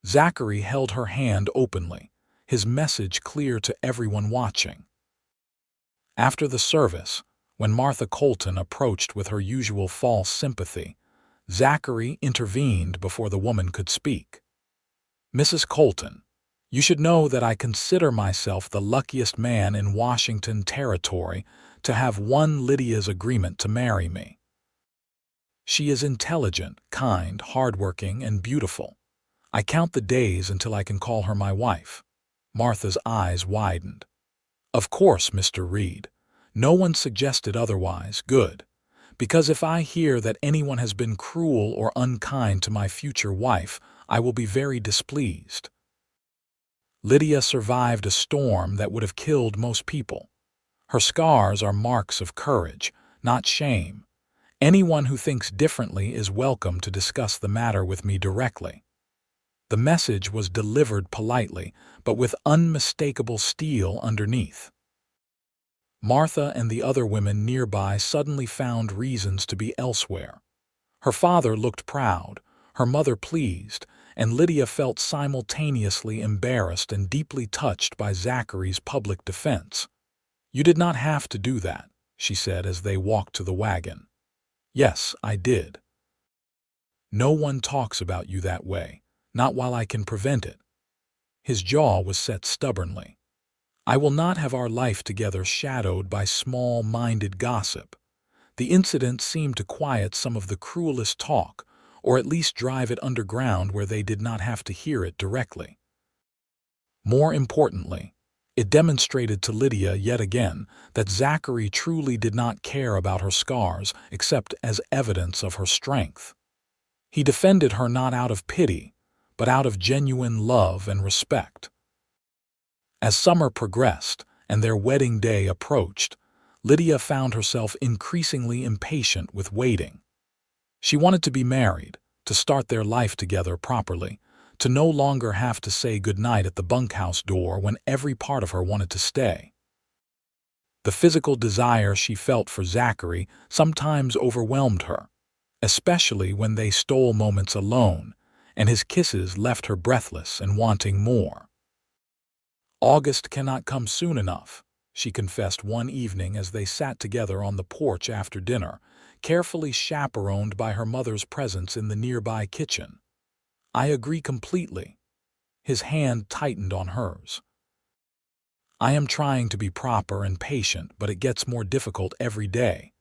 Speaker 1: Zachary held her hand openly, his message clear to everyone watching. After the service, when Martha Colton approached with her usual false sympathy, Zachary intervened before the woman could speak. "Mrs. Colton, you should know that I consider myself the luckiest man in Washington Territory to have won Lydia's agreement to marry me. She is intelligent, kind, hardworking, and beautiful. I count the days until I can call her my wife." Martha's eyes widened. "Of course, Mr. Reed. No one suggested otherwise. Good. Because if I hear that anyone has been cruel or unkind to my future wife, I will be very displeased." Lydia survived a storm that would have killed most people. Her scars are marks of courage, not shame. Anyone who thinks differently is welcome to discuss the matter with me directly. The message was delivered politely, but with unmistakable steel underneath. Martha and the other women nearby suddenly found reasons to be elsewhere. Her father looked proud, her mother pleased, and Lydia felt simultaneously embarrassed and deeply touched by Zachary's public defense. "You did not have to do that," she said as they walked to the wagon. "Yes, I did. No one talks about you that way, not while I can prevent it." His jaw was set stubbornly. "I will not have our life together shadowed by small-minded gossip." The incident seemed to quiet some of the cruelest talk, or at least drive it underground where they did not have to hear it directly. More importantly, it demonstrated to Lydia yet again that Zachary truly did not care about her scars except as evidence of her strength. He defended her not out of pity, but out of genuine love and respect. As summer progressed and their wedding day approached, Lydia found herself increasingly impatient with waiting. She wanted to be married, to start their life together properly, to no longer have to say goodnight at the bunkhouse door when every part of her wanted to stay. The physical desire she felt for Zachary sometimes overwhelmed her, especially when they stole moments alone, and his kisses left her breathless and wanting more. "August cannot come soon enough," she confessed one evening as they sat together on the porch after dinner, carefully chaperoned by her mother's presence in the nearby kitchen. "I agree completely." His hand tightened on hers. "I am trying to be proper and patient, but it gets more difficult every day.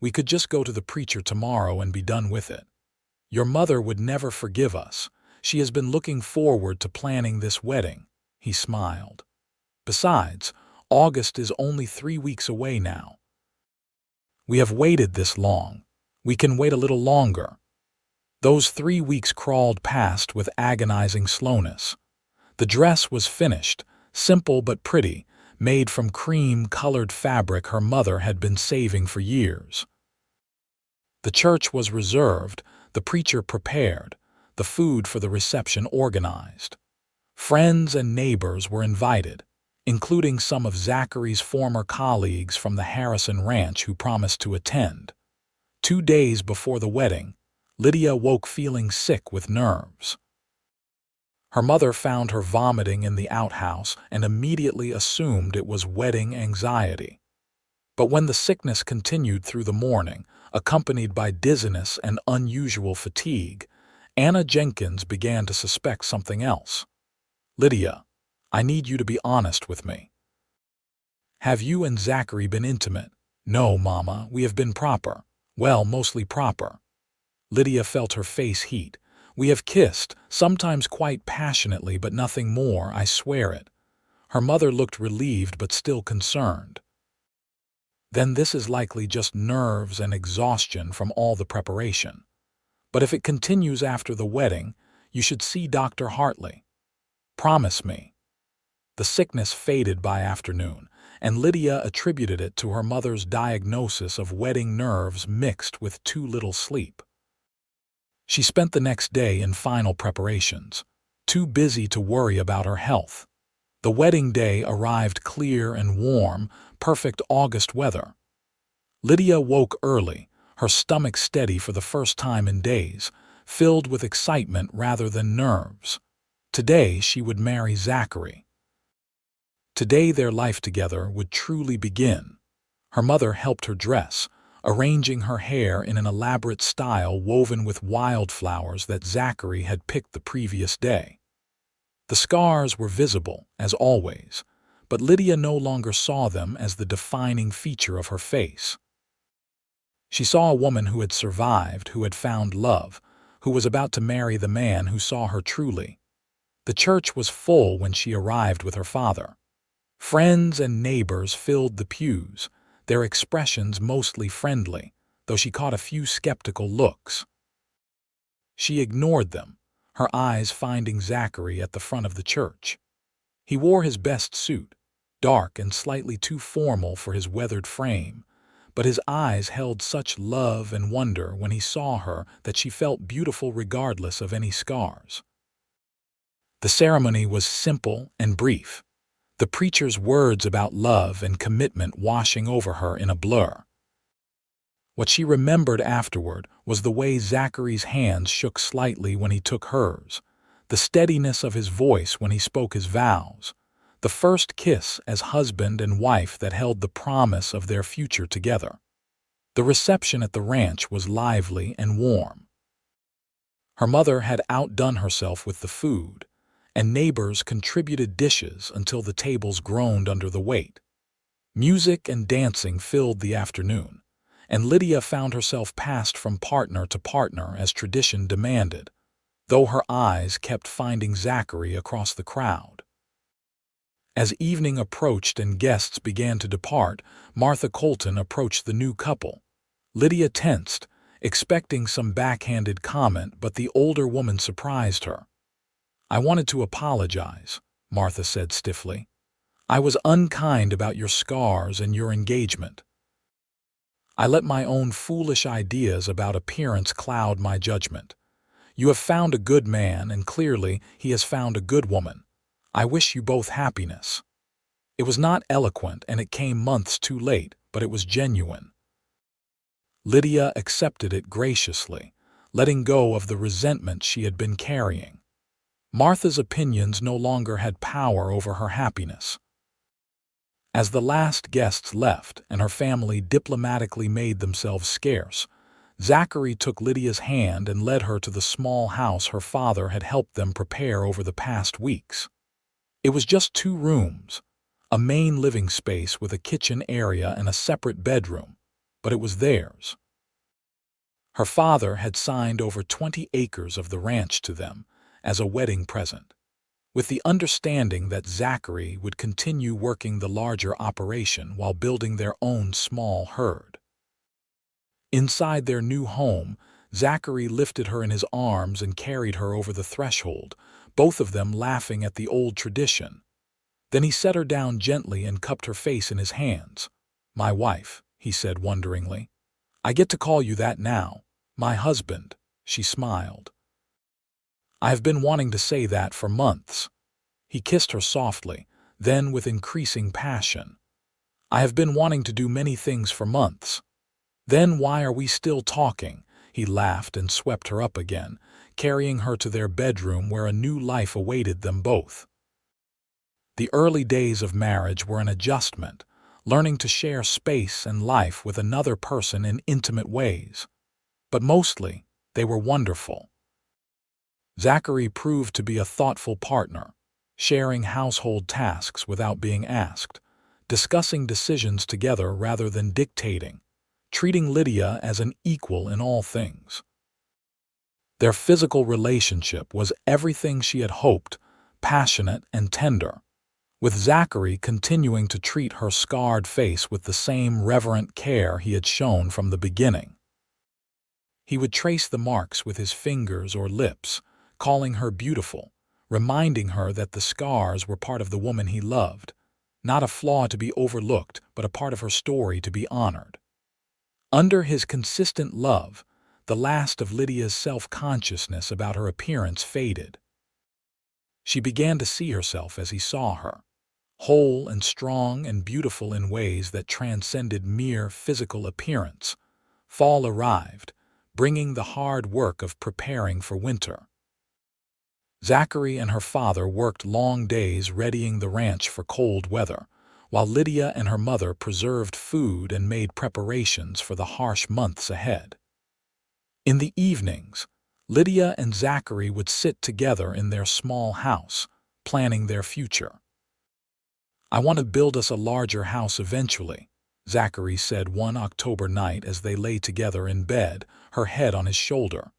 Speaker 1: We could just go to the preacher tomorrow and be done with it. Your mother would never forgive us. She has been looking forward to planning this wedding." He smiled. "Besides, August is only 3 weeks away now. We have waited this long. We can wait a little longer." Those 3 weeks crawled past with agonizing slowness. The dress was finished, simple but pretty, made from cream-colored fabric her mother had been saving for years. The church was reserved, the preacher prepared, the food for the reception organized. Friends and neighbors were invited, including some of Zachary's former colleagues from the Harrison Ranch who promised to attend. 2 days before the wedding, Lydia woke feeling sick with nerves. Her mother found her vomiting in the outhouse and immediately assumed it was wedding anxiety. But when the sickness continued through the morning, accompanied by dizziness and unusual fatigue, Anna Jenkins began to suspect something else. "Lydia, I need you to be honest with me. Have you and Zachary been intimate?" "No, Mama, we have been proper. Well, mostly proper." Lydia felt her face heat. "We have kissed, sometimes quite passionately, but nothing more, I swear it." Her mother looked relieved but still concerned. "Then this is likely just nerves and exhaustion from all the preparation. But if it continues after the wedding, you should see Dr. Hartley. Promise me." The sickness faded by afternoon, and Lydia attributed it to her mother's diagnosis of wedding nerves mixed with too little sleep. She spent the next day in final preparations, too busy to worry about her health. The wedding day arrived clear and warm, perfect August weather. Lydia woke early, her stomach steady for the first time in days, filled with excitement rather than nerves. Today she would marry Zachary. Today their life together would truly begin. Her mother helped her dress, arranging her hair in an elaborate style woven with wildflowers that Zachary had picked the previous day. The scars were visible, as always, but Lydia no longer saw them as the defining feature of her face. She saw a woman who had survived, who had found love, who was about to marry the man who saw her truly. The church was full when she arrived with her father. Friends and neighbors filled the pews, their expressions mostly friendly, though she caught a few skeptical looks. She ignored them, her eyes finding Zachary at the front of the church. He wore his best suit, dark and slightly too formal for his weathered frame, but his eyes held such love and wonder when he saw her that she felt beautiful regardless of any scars. The ceremony was simple and brief, the preacher's words about love and commitment washing over her in a blur. What she remembered afterward was the way Zachary's hands shook slightly when he took hers, the steadiness of his voice when he spoke his vows, the first kiss as husband and wife that held the promise of their future together. The reception at the ranch was lively and warm. Her mother had outdone herself with the food, and neighbors contributed dishes until the tables groaned under the weight. Music and dancing filled the afternoon, and Lydia found herself passed from partner to partner as tradition demanded, though her eyes kept finding Zachary across the crowd. As evening approached and guests began to depart, Martha Colton approached the new couple. Lydia tensed, expecting some backhanded comment, but the older woman surprised her. "I wanted to apologize," Martha said stiffly. "I was unkind about your scars and your engagement. I let my own foolish ideas about appearance cloud my judgment. You have found a good man, and clearly he has found a good woman. I wish you both happiness." It was not eloquent, and it came months too late, but it was genuine. Lydia accepted it graciously, letting go of the resentment she had been carrying. Martha's opinions no longer had power over her happiness. As the last guests left and her family diplomatically made themselves scarce, Zachary took Lydia's hand and led her to the small house her father had helped them prepare over the past weeks. It was just 2 rooms, a main living space with a kitchen area and a separate bedroom, but it was theirs. Her father had signed over 20 acres of the ranch to them as a wedding present, with the understanding that Zachary would continue working the larger operation while building their own small herd. Inside their new home, Zachary lifted her in his arms and carried her over the threshold, both of them laughing at the old tradition. Then he set her down gently and cupped her face in his hands. "My wife," he said wonderingly. "I get to call you that now. My husband," she smiled. "I have been wanting to say that for months." He kissed her softly, then with increasing passion. "I have been wanting to do many things for months." "Then why are we still talking?" He laughed and swept her up again, carrying her to their bedroom where a new life awaited them both. The early days of marriage were an adjustment, learning to share space and life with another person in intimate ways. But mostly, they were wonderful. Zachary proved to be a thoughtful partner, sharing household tasks without being asked, discussing decisions together rather than dictating, treating Lydia as an equal in all things. Their physical relationship was everything she had hoped, passionate and tender, with Zachary continuing to treat her scarred face with the same reverent care he had shown from the beginning. He would trace the marks with his fingers or lips, calling her beautiful, reminding her that the scars were part of the woman he loved, not a flaw to be overlooked, but a part of her story to be honored. Under his consistent love, the last of Lydia's self-consciousness about her appearance faded. She began to see herself as he saw her, whole and strong and beautiful in ways that transcended mere physical appearance. Fall arrived, bringing the hard work of preparing for winter. Zachary and her father worked long days readying the ranch for cold weather, while Lydia and her mother preserved food and made preparations for the harsh months ahead. In the evenings, Lydia and Zachary would sit together in their small house, planning their future. "I want to build us a larger house eventually," Zachary said one October night as they lay together in bed, her head on his shoulder.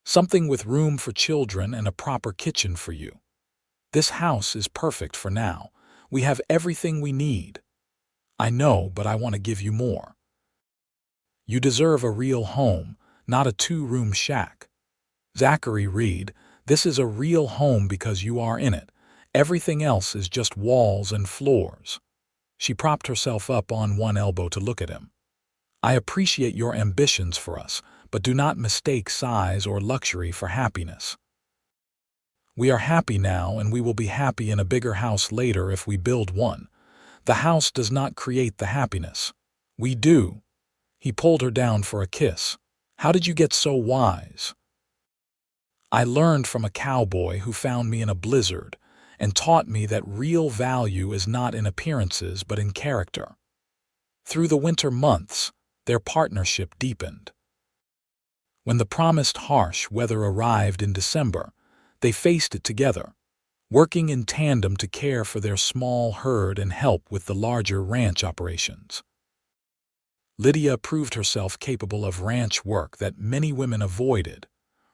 Speaker 1: "Something with room for children and a proper kitchen for you. This house is perfect for now. We have everything we need." "I know, but I want to give you more." "You deserve a real home, not a 2-room shack." "Zachary Reed, this is a real home because you are in it. Everything else is just walls and floors." She propped herself up on one elbow to look at him. "I appreciate your ambitions for us, but do not mistake size or luxury for happiness. We are happy now, and we will be happy in a bigger house later if we build one. The house does not create the happiness. We do." He pulled her down for a kiss. "How did you get so wise?" "I learned from a cowboy who found me in a blizzard and taught me that real value is not in appearances but in character." Through the winter months, their partnership deepened. When the promised harsh weather arrived in December, they faced it together, working in tandem to care for their small herd and help with the larger ranch operations. Lydia proved herself capable of ranch work that many women avoided,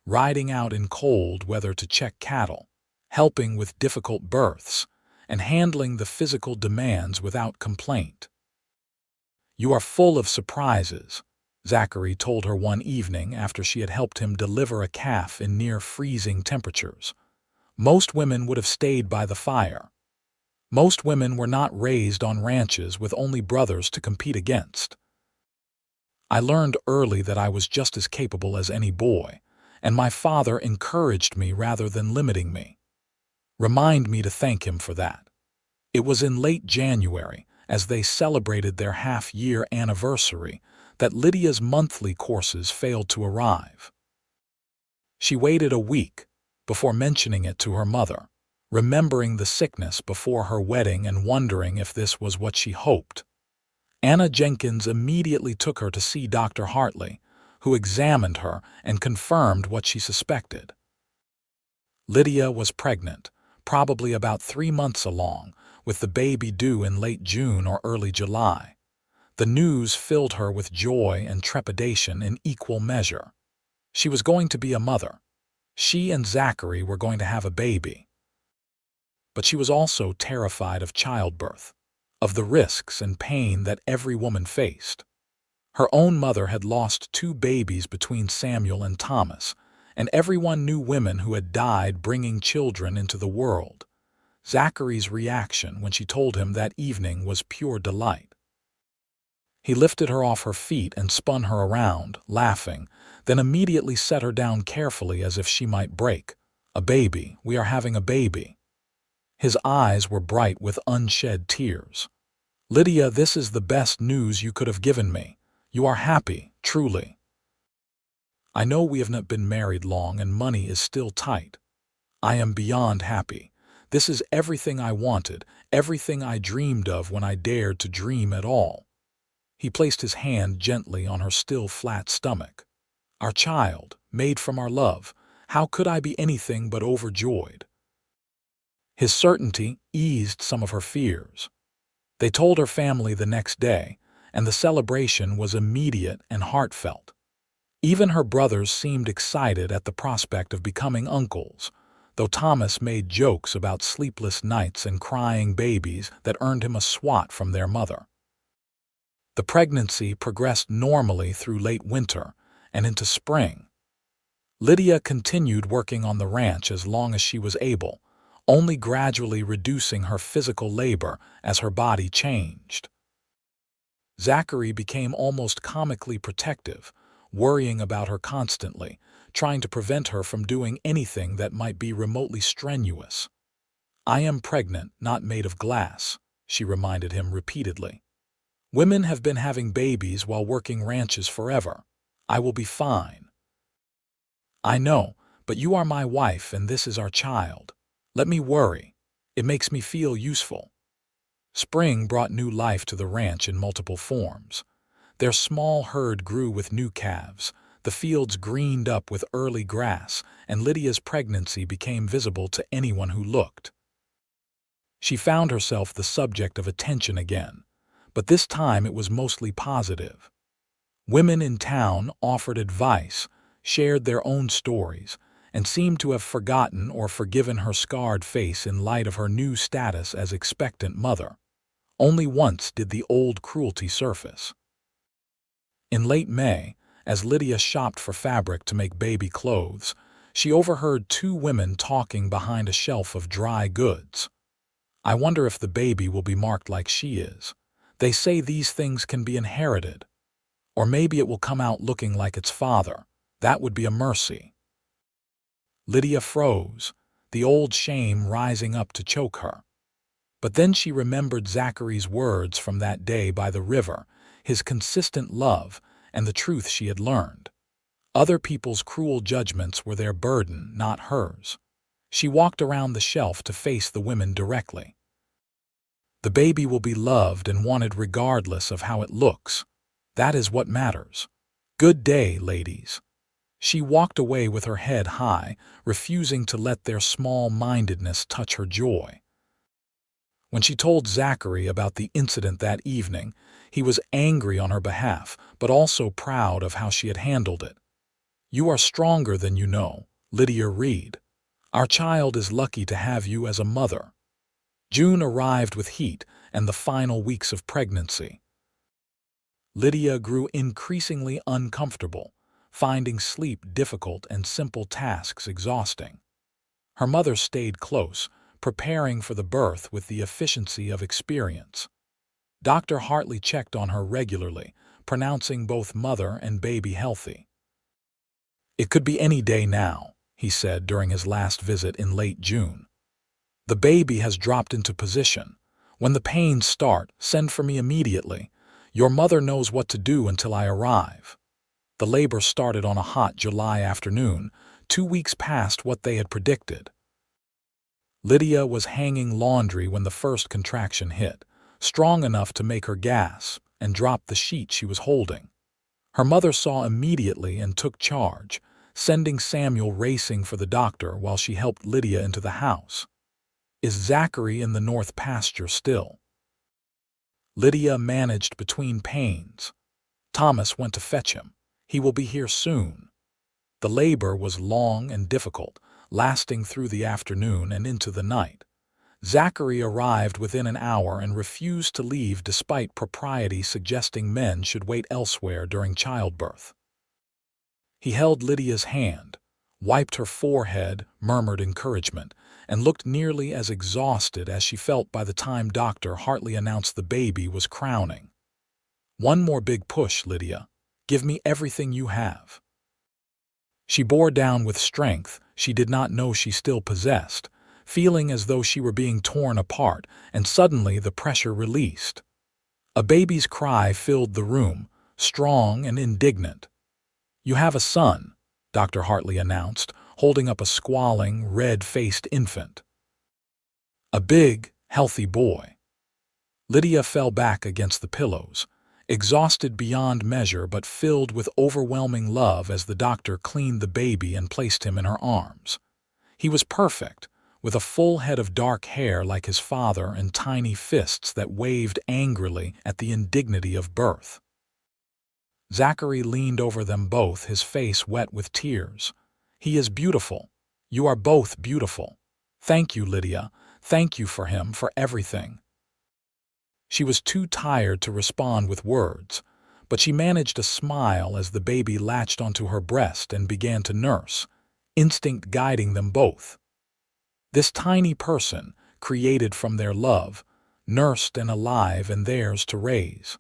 Speaker 1: riding out in cold weather to check cattle, helping with difficult births, and handling the physical demands without complaint. "You are full of surprises," Zachary told her one evening after she had helped him deliver a calf in near-freezing temperatures. "Most women would have stayed by the fire. Most women were not raised on ranches with only brothers to compete against." I learned early that I was just as capable as any boy, and my father encouraged me rather than limiting me. Remind me to thank him for that. It was in late January, as they celebrated their half-year anniversary, that Lydia's monthly courses failed to arrive. She waited a week before mentioning it to her mother, remembering the sickness before her wedding and wondering if this was what she hoped. Anna Jenkins immediately took her to see Dr. Hartley, who examined her and confirmed what she suspected. Lydia was pregnant, probably about 3 months along, with the baby due in late June or early July. The news filled her with joy and trepidation in equal measure. She was going to be a mother. She and Zachary were going to have a baby. But she was also terrified of childbirth, of the risks and pain that every woman faced. Her own mother had lost 2 babies between Samuel and Thomas, and everyone knew women who had died bringing children into the world. Zachary's reaction when she told him that evening was pure delight. He lifted her off her feet and spun her around, laughing, then immediately set her down carefully as if she might break. "A baby, we are having a baby." His eyes were bright with unshed tears. "Lydia, this is the best news you could have given me. You are happy, truly." "I know we have not been married long and money is still tight. I am beyond happy. This is everything I wanted, everything I dreamed of when I dared to dream at all." He placed his hand gently on her still flat stomach. "Our child, made from our love, how could I be anything but overjoyed?" His certainty eased some of her fears. They told her family the next day, and the celebration was immediate and heartfelt. Even her brothers seemed excited at the prospect of becoming uncles, though Thomas made jokes about sleepless nights and crying babies that earned him a swat from their mother. The pregnancy progressed normally through late winter and into spring. Lydia continued working on the ranch as long as she was able, only gradually reducing her physical labor as her body changed. Zachary became almost comically protective, worrying about her constantly, trying to prevent her from doing anything that might be remotely strenuous. "I am pregnant, not made of glass," she reminded him repeatedly. "Women have been having babies while working ranches forever. I will be fine." "I know, but you are my wife and this is our child. Let me worry. It makes me feel useful." Spring brought new life to the ranch in multiple forms. Their small herd grew with new calves, the fields greened up with early grass, and Lydia's pregnancy became visible to anyone who looked. She found herself the subject of attention again, but this time it was mostly positive. Women in town offered advice, shared their own stories, and seemed to have forgotten or forgiven her scarred face in light of her new status as expectant mother. Only once did the old cruelty surface. In late May, as Lydia shopped for fabric to make baby clothes, she overheard 2 women talking behind a shelf of dry goods. "I wonder if the baby will be marked like she is. They say these things can be inherited. Or maybe it will come out looking like its father. That would be a mercy." Lydia froze, the old shame rising up to choke her. But then she remembered Zachary's words from that day by the river, his consistent love, and the truth she had learned. Other people's cruel judgments were their burden, not hers. She walked around the shelf to face the women directly. "The baby will be loved and wanted regardless of how it looks. That is what matters. Good day, ladies." She walked away with her head high, refusing to let their small-mindedness touch her joy. When she told Zachary about the incident that evening, he was angry on her behalf, but also proud of how she had handled it. "You are stronger than you know, Lydia Reed. Our child is lucky to have you as a mother." June arrived with heat and the final weeks of pregnancy. Lydia grew increasingly uncomfortable, finding sleep difficult and simple tasks exhausting. Her mother stayed close, preparing for the birth with the efficiency of experience. Dr. Hartley checked on her regularly, pronouncing both mother and baby healthy. "It could be any day now," he said during his last visit in late June. "The baby has dropped into position. When the pains start, send for me immediately. Your mother knows what to do until I arrive." The labor started on a hot July afternoon, 2 weeks past what they had predicted. Lydia was hanging laundry when the first contraction hit, strong enough to make her gasp and drop the sheet she was holding. Her mother saw immediately and took charge, sending Samuel racing for the doctor while she helped Lydia into the house. "Is Zachary in the north pasture still?" Lydia managed between pains. "Thomas went to fetch him. He will be here soon." The labor was long and difficult, lasting through the afternoon and into the night. Zachary arrived within an hour and refused to leave despite propriety suggesting men should wait elsewhere during childbirth. He held Lydia's hand, wiped her forehead, murmured encouragement, and looked nearly as exhausted as she felt by the time Dr. Hartley announced the baby was crowning. "One more big push, Lydia. Give me everything you have." She bore down with strength she did not know she still possessed, feeling as though she were being torn apart, and suddenly the pressure released. A baby's cry filled the room, strong and indignant. "You have a son," Dr. Hartley announced, holding up a squalling, red-faced infant. "A big, healthy boy." Lydia fell back against the pillows, exhausted beyond measure but filled with overwhelming love as the doctor cleaned the baby and placed him in her arms. He was perfect, with a full head of dark hair like his father and tiny fists that waved angrily at the indignity of birth. Zachary leaned over them both, his face wet with tears. "He is beautiful. You are both beautiful. Thank you, Lydia. Thank you for him, for everything." She was too tired to respond with words, but she managed a smile as the baby latched onto her breast and began to nurse, instinct guiding them both. This tiny person, created from their love, nursed and alive and theirs to raise.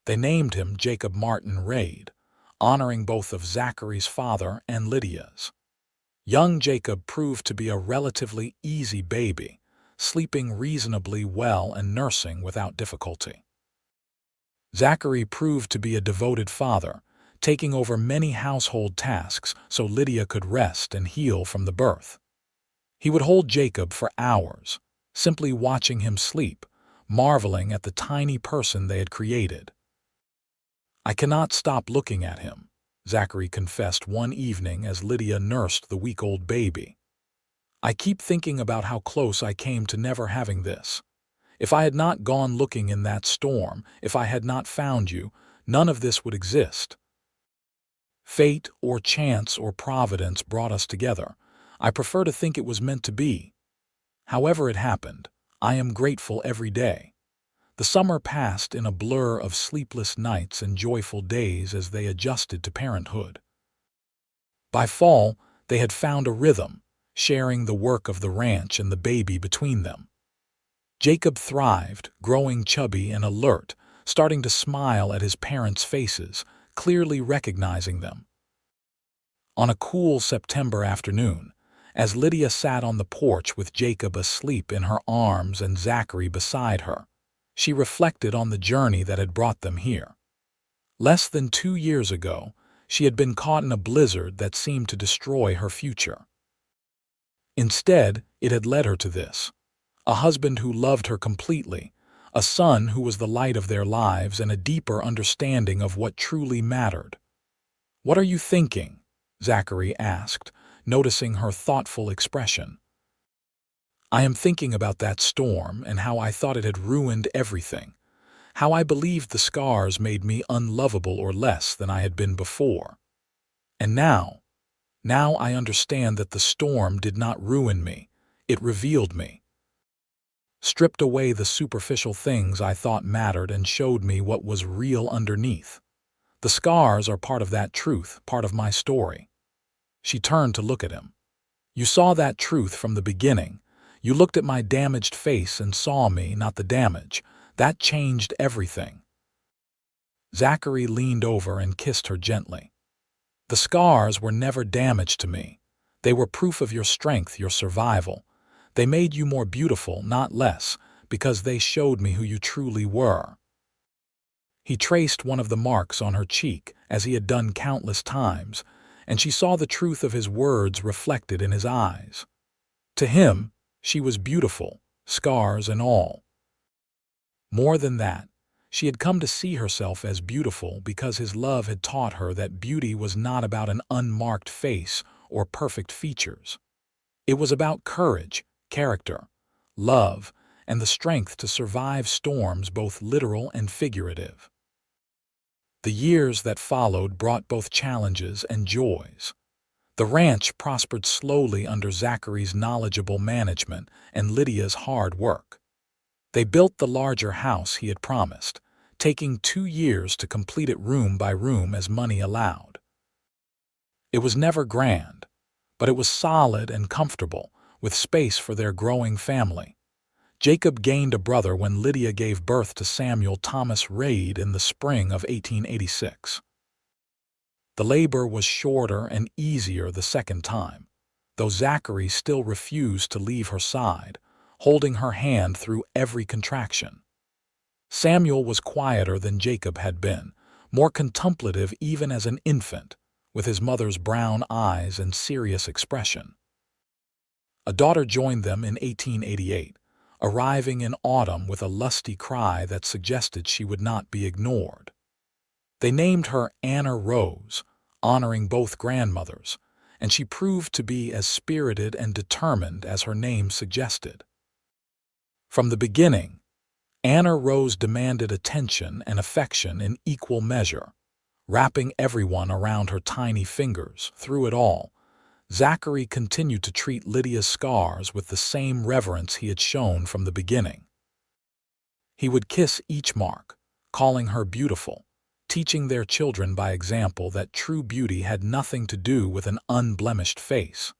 Speaker 1: They named him Jacob Martin Reed, honoring both of Zachary's father and Lydia's. Young Jacob proved to be a relatively easy baby, sleeping reasonably well and nursing without difficulty. Zachary proved to be a devoted father, taking over many household tasks so Lydia could rest and heal from the birth. He would hold Jacob for hours, simply watching him sleep, marveling at the tiny person they had created. "I cannot stop looking at him," Zachary confessed one evening as Lydia nursed the week-old baby. "I keep thinking about how close I came to never having this. If I had not gone looking in that storm, if I had not found you, none of this would exist. Fate or chance or providence brought us together. I prefer to think it was meant to be. However it happened, I am grateful every day." The summer passed in a blur of sleepless nights and joyful days as they adjusted to parenthood. By fall, they had found a rhythm, sharing the work of the ranch and the baby between them. Jacob thrived, growing chubby and alert, starting to smile at his parents' faces, clearly recognizing them. On a cool September afternoon, as Lydia sat on the porch with Jacob asleep in her arms and Zachary beside her, she reflected on the journey that had brought them here. Less than 2 years ago, she had been caught in a blizzard that seemed to destroy her future. Instead, it had led her to this: a husband who loved her completely, a son who was the light of their lives, and a deeper understanding of what truly mattered. "What are you thinking?" Zachary asked, noticing her thoughtful expression. "I am thinking about that storm and how I thought it had ruined everything, how I believed the scars made me unlovable or less than I had been before. And now I understand that the storm did not ruin me, it revealed me. Stripped away the superficial things I thought mattered and showed me what was real underneath. The scars are part of that truth, part of my story." She turned to look at him. "You saw that truth from the beginning. You looked at my damaged face and saw me, not the damage. That changed everything." Zachary leaned over and kissed her gently. "The scars were never damage to me. They were proof of your strength, your survival. They made you more beautiful, not less, because they showed me who you truly were." He traced one of the marks on her cheek, as he had done countless times, and she saw the truth of his words reflected in his eyes. To him, she was beautiful, scars and all. More than that, she had come to see herself as beautiful because his love had taught her that beauty was not about an unmarked face or perfect features. It was about courage, character, love, and the strength to survive storms, both literal and figurative. The years that followed brought both challenges and joys. The ranch prospered slowly under Zachary's knowledgeable management and Lydia's hard work. They built the larger house he had promised, taking 2 years to complete it room by room as money allowed. It was never grand, but it was solid and comfortable, with space for their growing family. Jacob gained a brother when Lydia gave birth to Samuel Thomas Reed in the spring of 1886. The labor was shorter and easier the second time, though Zachary still refused to leave her side, holding her hand through every contraction. Samuel was quieter than Jacob had been, more contemplative even as an infant, with his mother's brown eyes and serious expression. A daughter joined them in 1888, arriving in autumn with a lusty cry that suggested she would not be ignored. They named her Anna Rose, honoring both grandmothers, and she proved to be as spirited and determined as her name suggested. From the beginning, Anna Rose demanded attention and affection in equal measure, wrapping everyone around her tiny fingers. Through it all, Zachary continued to treat Lydia's scars with the same reverence he had shown from the beginning. He would kiss each mark, calling her beautiful, teaching their children by example that true beauty had nothing to do with an unblemished face.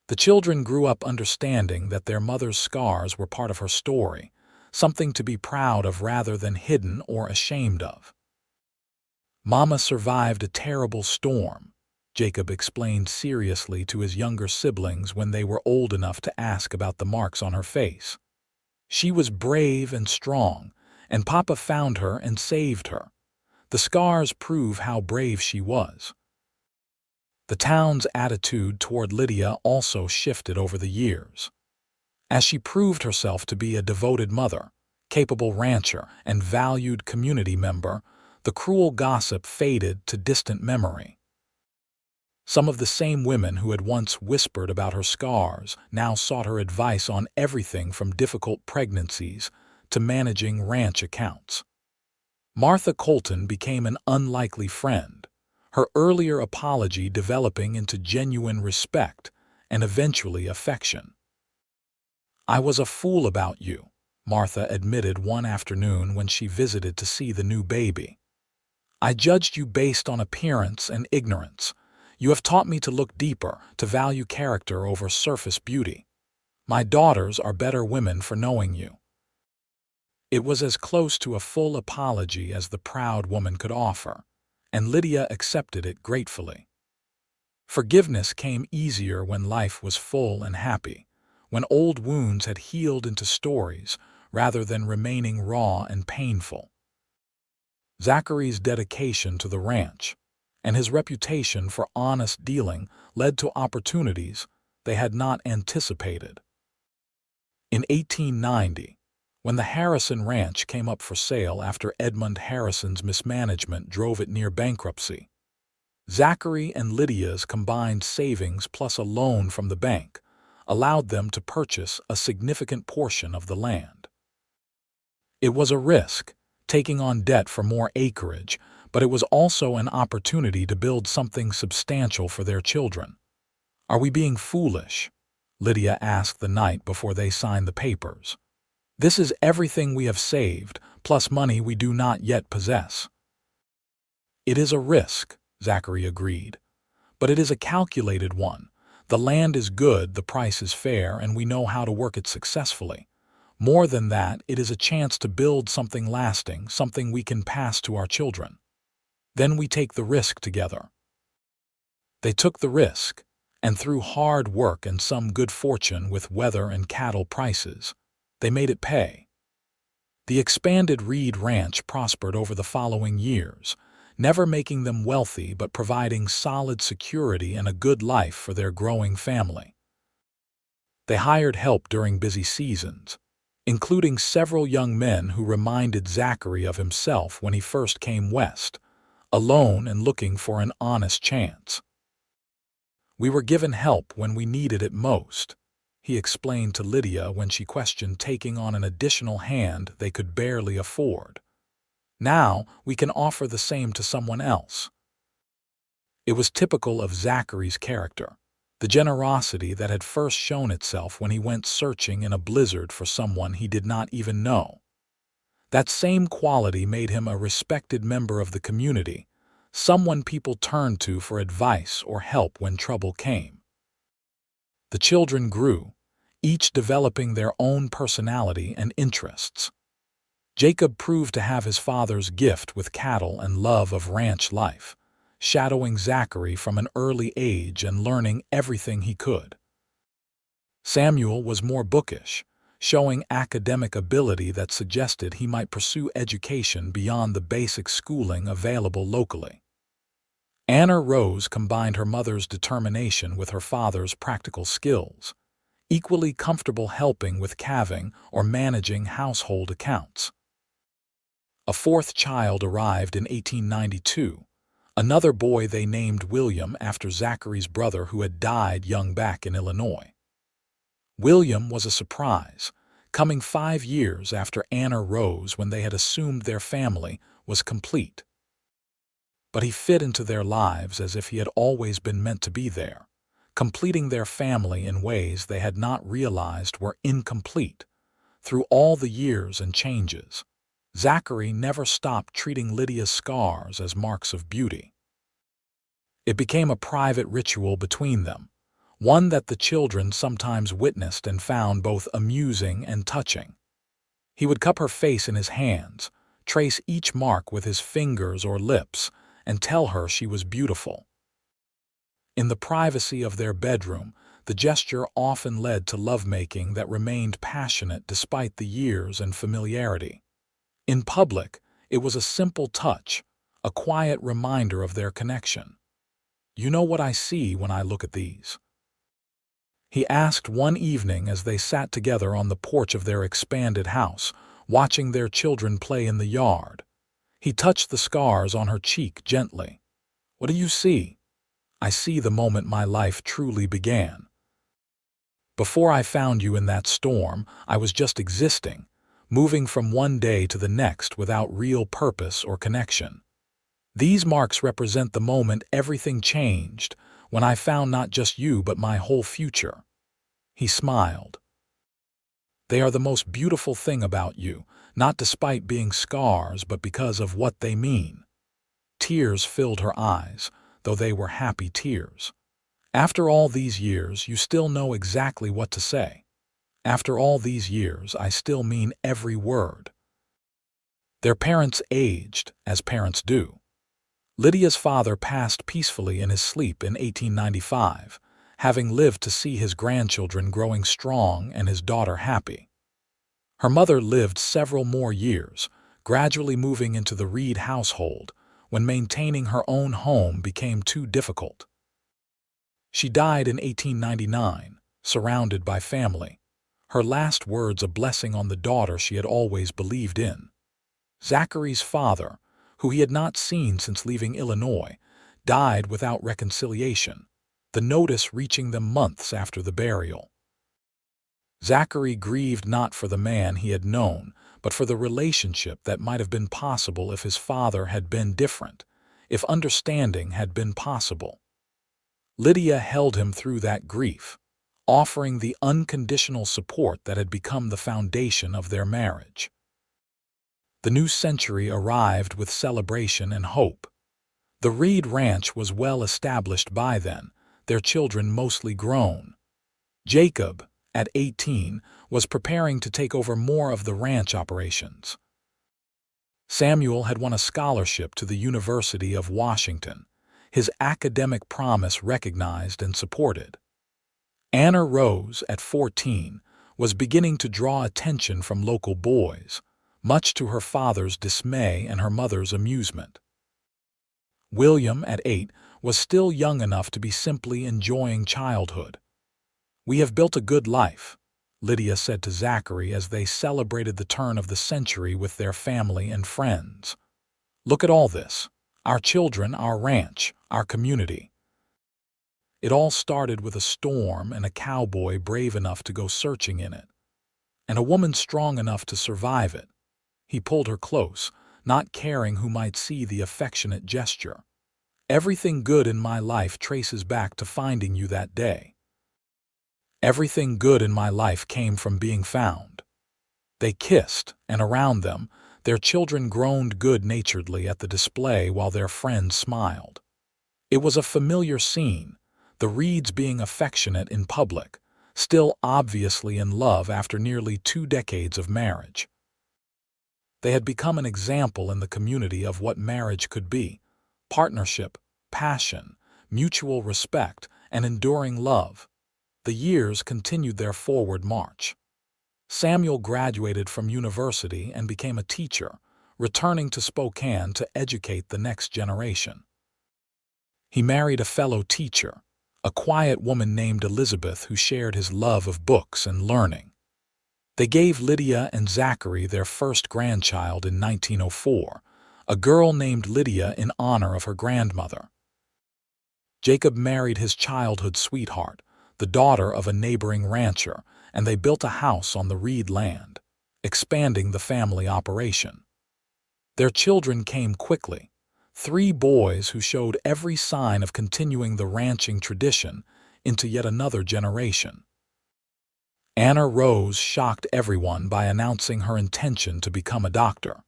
Speaker 1: The children grew up understanding that their mother's scars were part of her story, something to be proud of rather than hidden or ashamed of. "Mama survived a terrible storm," Jacob explained seriously to his younger siblings when they were old enough to ask about the marks on her face. "She was brave and strong, and Papa found her and saved her. The scars prove how brave she was." The town's attitude toward Lydia also shifted over the years. As she proved herself to be a devoted mother, capable rancher, and valued community member, the cruel gossip faded to distant memory. Some of the same women who had once whispered about her scars now sought her advice on everything from difficult pregnancies to managing ranch accounts. Martha Colton became an unlikely friend, her earlier apology developing into genuine respect and eventually affection. "I was a fool about you," Martha admitted one afternoon when she visited to see the new baby. "I judged you based on appearance and ignorance. You have taught me to look deeper, to value character over surface beauty. My daughters are better women for knowing you." It was as close to a full apology as the proud woman could offer, and Lydia accepted it gratefully. Forgiveness came easier when life was full and happy, when old wounds had healed into stories rather than remaining raw and painful. Zachary's dedication to the ranch and his reputation for honest dealing led to opportunities they had not anticipated. In 1890, when the Harrison Ranch came up for sale after Edmund Harrison's mismanagement drove it near bankruptcy, Zachary and Lydia's combined savings plus a loan from the bank allowed them to purchase a significant portion of the land. It was a risk, taking on debt for more acreage, but it was also an opportunity to build something substantial for their children. "Are we being foolish?" Lydia asked the night before they signed the papers. "This is everything we have saved, plus money we do not yet possess." "It is a risk," Zachary agreed, "but it is a calculated one. The land is good, the price is fair, and we know how to work it successfully. More than that, it is a chance to build something lasting, something we can pass to our children. Then we take the risk together. They took the risk, and through hard work and some good fortune with weather and cattle prices, they made it pay. The expanded Reed Ranch prospered over the following years, never making them wealthy but providing solid security and a good life for their growing family. They hired help during busy seasons, including several young men who reminded Zachary of himself when he first came west, alone and looking for an honest chance. "We were given help when we needed it most," he explained to Lydia when she questioned taking on an additional hand they could barely afford. "Now we can offer the same to someone else." It was typical of Zachary's character, the generosity that had first shown itself when he went searching in a blizzard for someone he did not even know. That same quality made him a respected member of the community, someone people turned to for advice or help when trouble came. The children grew, each developing their own personality and interests. Jacob proved to have his father's gift with cattle and love of ranch life, shadowing Zachary from an early age and learning everything he could. Samuel was more bookish, showing academic ability that suggested he might pursue education beyond the basic schooling available locally. Anna Rose combined her mother's determination with her father's practical skills, equally comfortable helping with calving or managing household accounts. A fourth child arrived in 1892, another boy they named William after Zachary's brother who had died young back in Illinois. William was a surprise, coming 5 years after Anna Rose when they had assumed their family was complete. But he fit into their lives as if he had always been meant to be there, completing their family in ways they had not realized were incomplete. Through all the years and changes, Zachary never stopped treating Lydia's scars as marks of beauty. It became a private ritual between them, one that the children sometimes witnessed and found both amusing and touching. He would cup her face in his hands, trace each mark with his fingers or lips, and tell her she was beautiful. In the privacy of their bedroom, the gesture often led to lovemaking that remained passionate despite the years and familiarity. In public, it was a simple touch, a quiet reminder of their connection. "You know what I see when I look at these?" he asked one evening as they sat together on the porch of their expanded house, watching their children play in the yard. He touched the scars on her cheek gently. "What do you see?" "I see the moment my life truly began. Before I found you in that storm, I was just existing, moving from one day to the next without real purpose or connection. These marks represent the moment everything changed, when I found not just you but my whole future." He smiled. "They are the most beautiful thing about you, not despite being scars but because of what they mean." Tears filled her eyes, though they were happy tears. "After all these years, you still know exactly what to say." "After all these years, I still mean every word." Their parents aged, as parents do. Lydia's father passed peacefully in his sleep in 1895, having lived to see his grandchildren growing strong and his daughter happy. Her mother lived several more years, gradually moving into the Reed household when maintaining her own home became too difficult. She died in 1899, surrounded by family, her last words a blessing on the daughter she had always believed in. Zachary's father, who he had not seen since leaving Illinois, died without reconciliation, the notice reaching them months after the burial. Zachary grieved not for the man he had known, but for the relationship that might have been possible if his father had been different, if understanding had been possible. Lydia held him through that grief, offering the unconditional support that had become the foundation of their marriage. The new century arrived with celebration and hope. The Reed Ranch was well established by then, their children mostly grown. Jacob, at 18, was preparing to take over more of the ranch operations. Samuel had won a scholarship to the University of Washington, his academic promise recognized and supported. Anna Rose, at 14, was beginning to draw attention from local boys, much to her father's dismay and her mother's amusement. William, at 8, was still young enough to be simply enjoying childhood. "We have built a good life," Lydia said to Zachary as they celebrated the turn of the century with their family and friends. "Look at all this. Our children, our ranch, our community." It all started with a storm and a cowboy brave enough to go searching in it, and a woman strong enough to survive it. He pulled her close, not caring who might see the affectionate gesture. "Everything good in my life traces back to finding you that day. Everything good in my life came from being found." They kissed, and around them, their children groaned good-naturedly at the display while their friends smiled. It was a familiar scene, the Reeds being affectionate in public, still obviously in love after nearly 2 decades of marriage. They had become an example in the community of what marriage could be: partnership, passion, mutual respect, and enduring love. The years continued their forward march. Samuel graduated from university and became a teacher, returning to Spokane to educate the next generation. He married a fellow teacher, a quiet woman named Elizabeth who shared his love of books and learning. They gave Lydia and Zachary their first grandchild in 1904, a girl named Lydia in honor of her grandmother. Jacob married his childhood sweetheart, the daughter of a neighboring rancher, and they built a house on the Reed land, expanding the family operation. Their children came quickly, 3 boys who showed every sign of continuing the ranching tradition into yet another generation. Anna Rose shocked everyone by announcing her intention to become a doctor.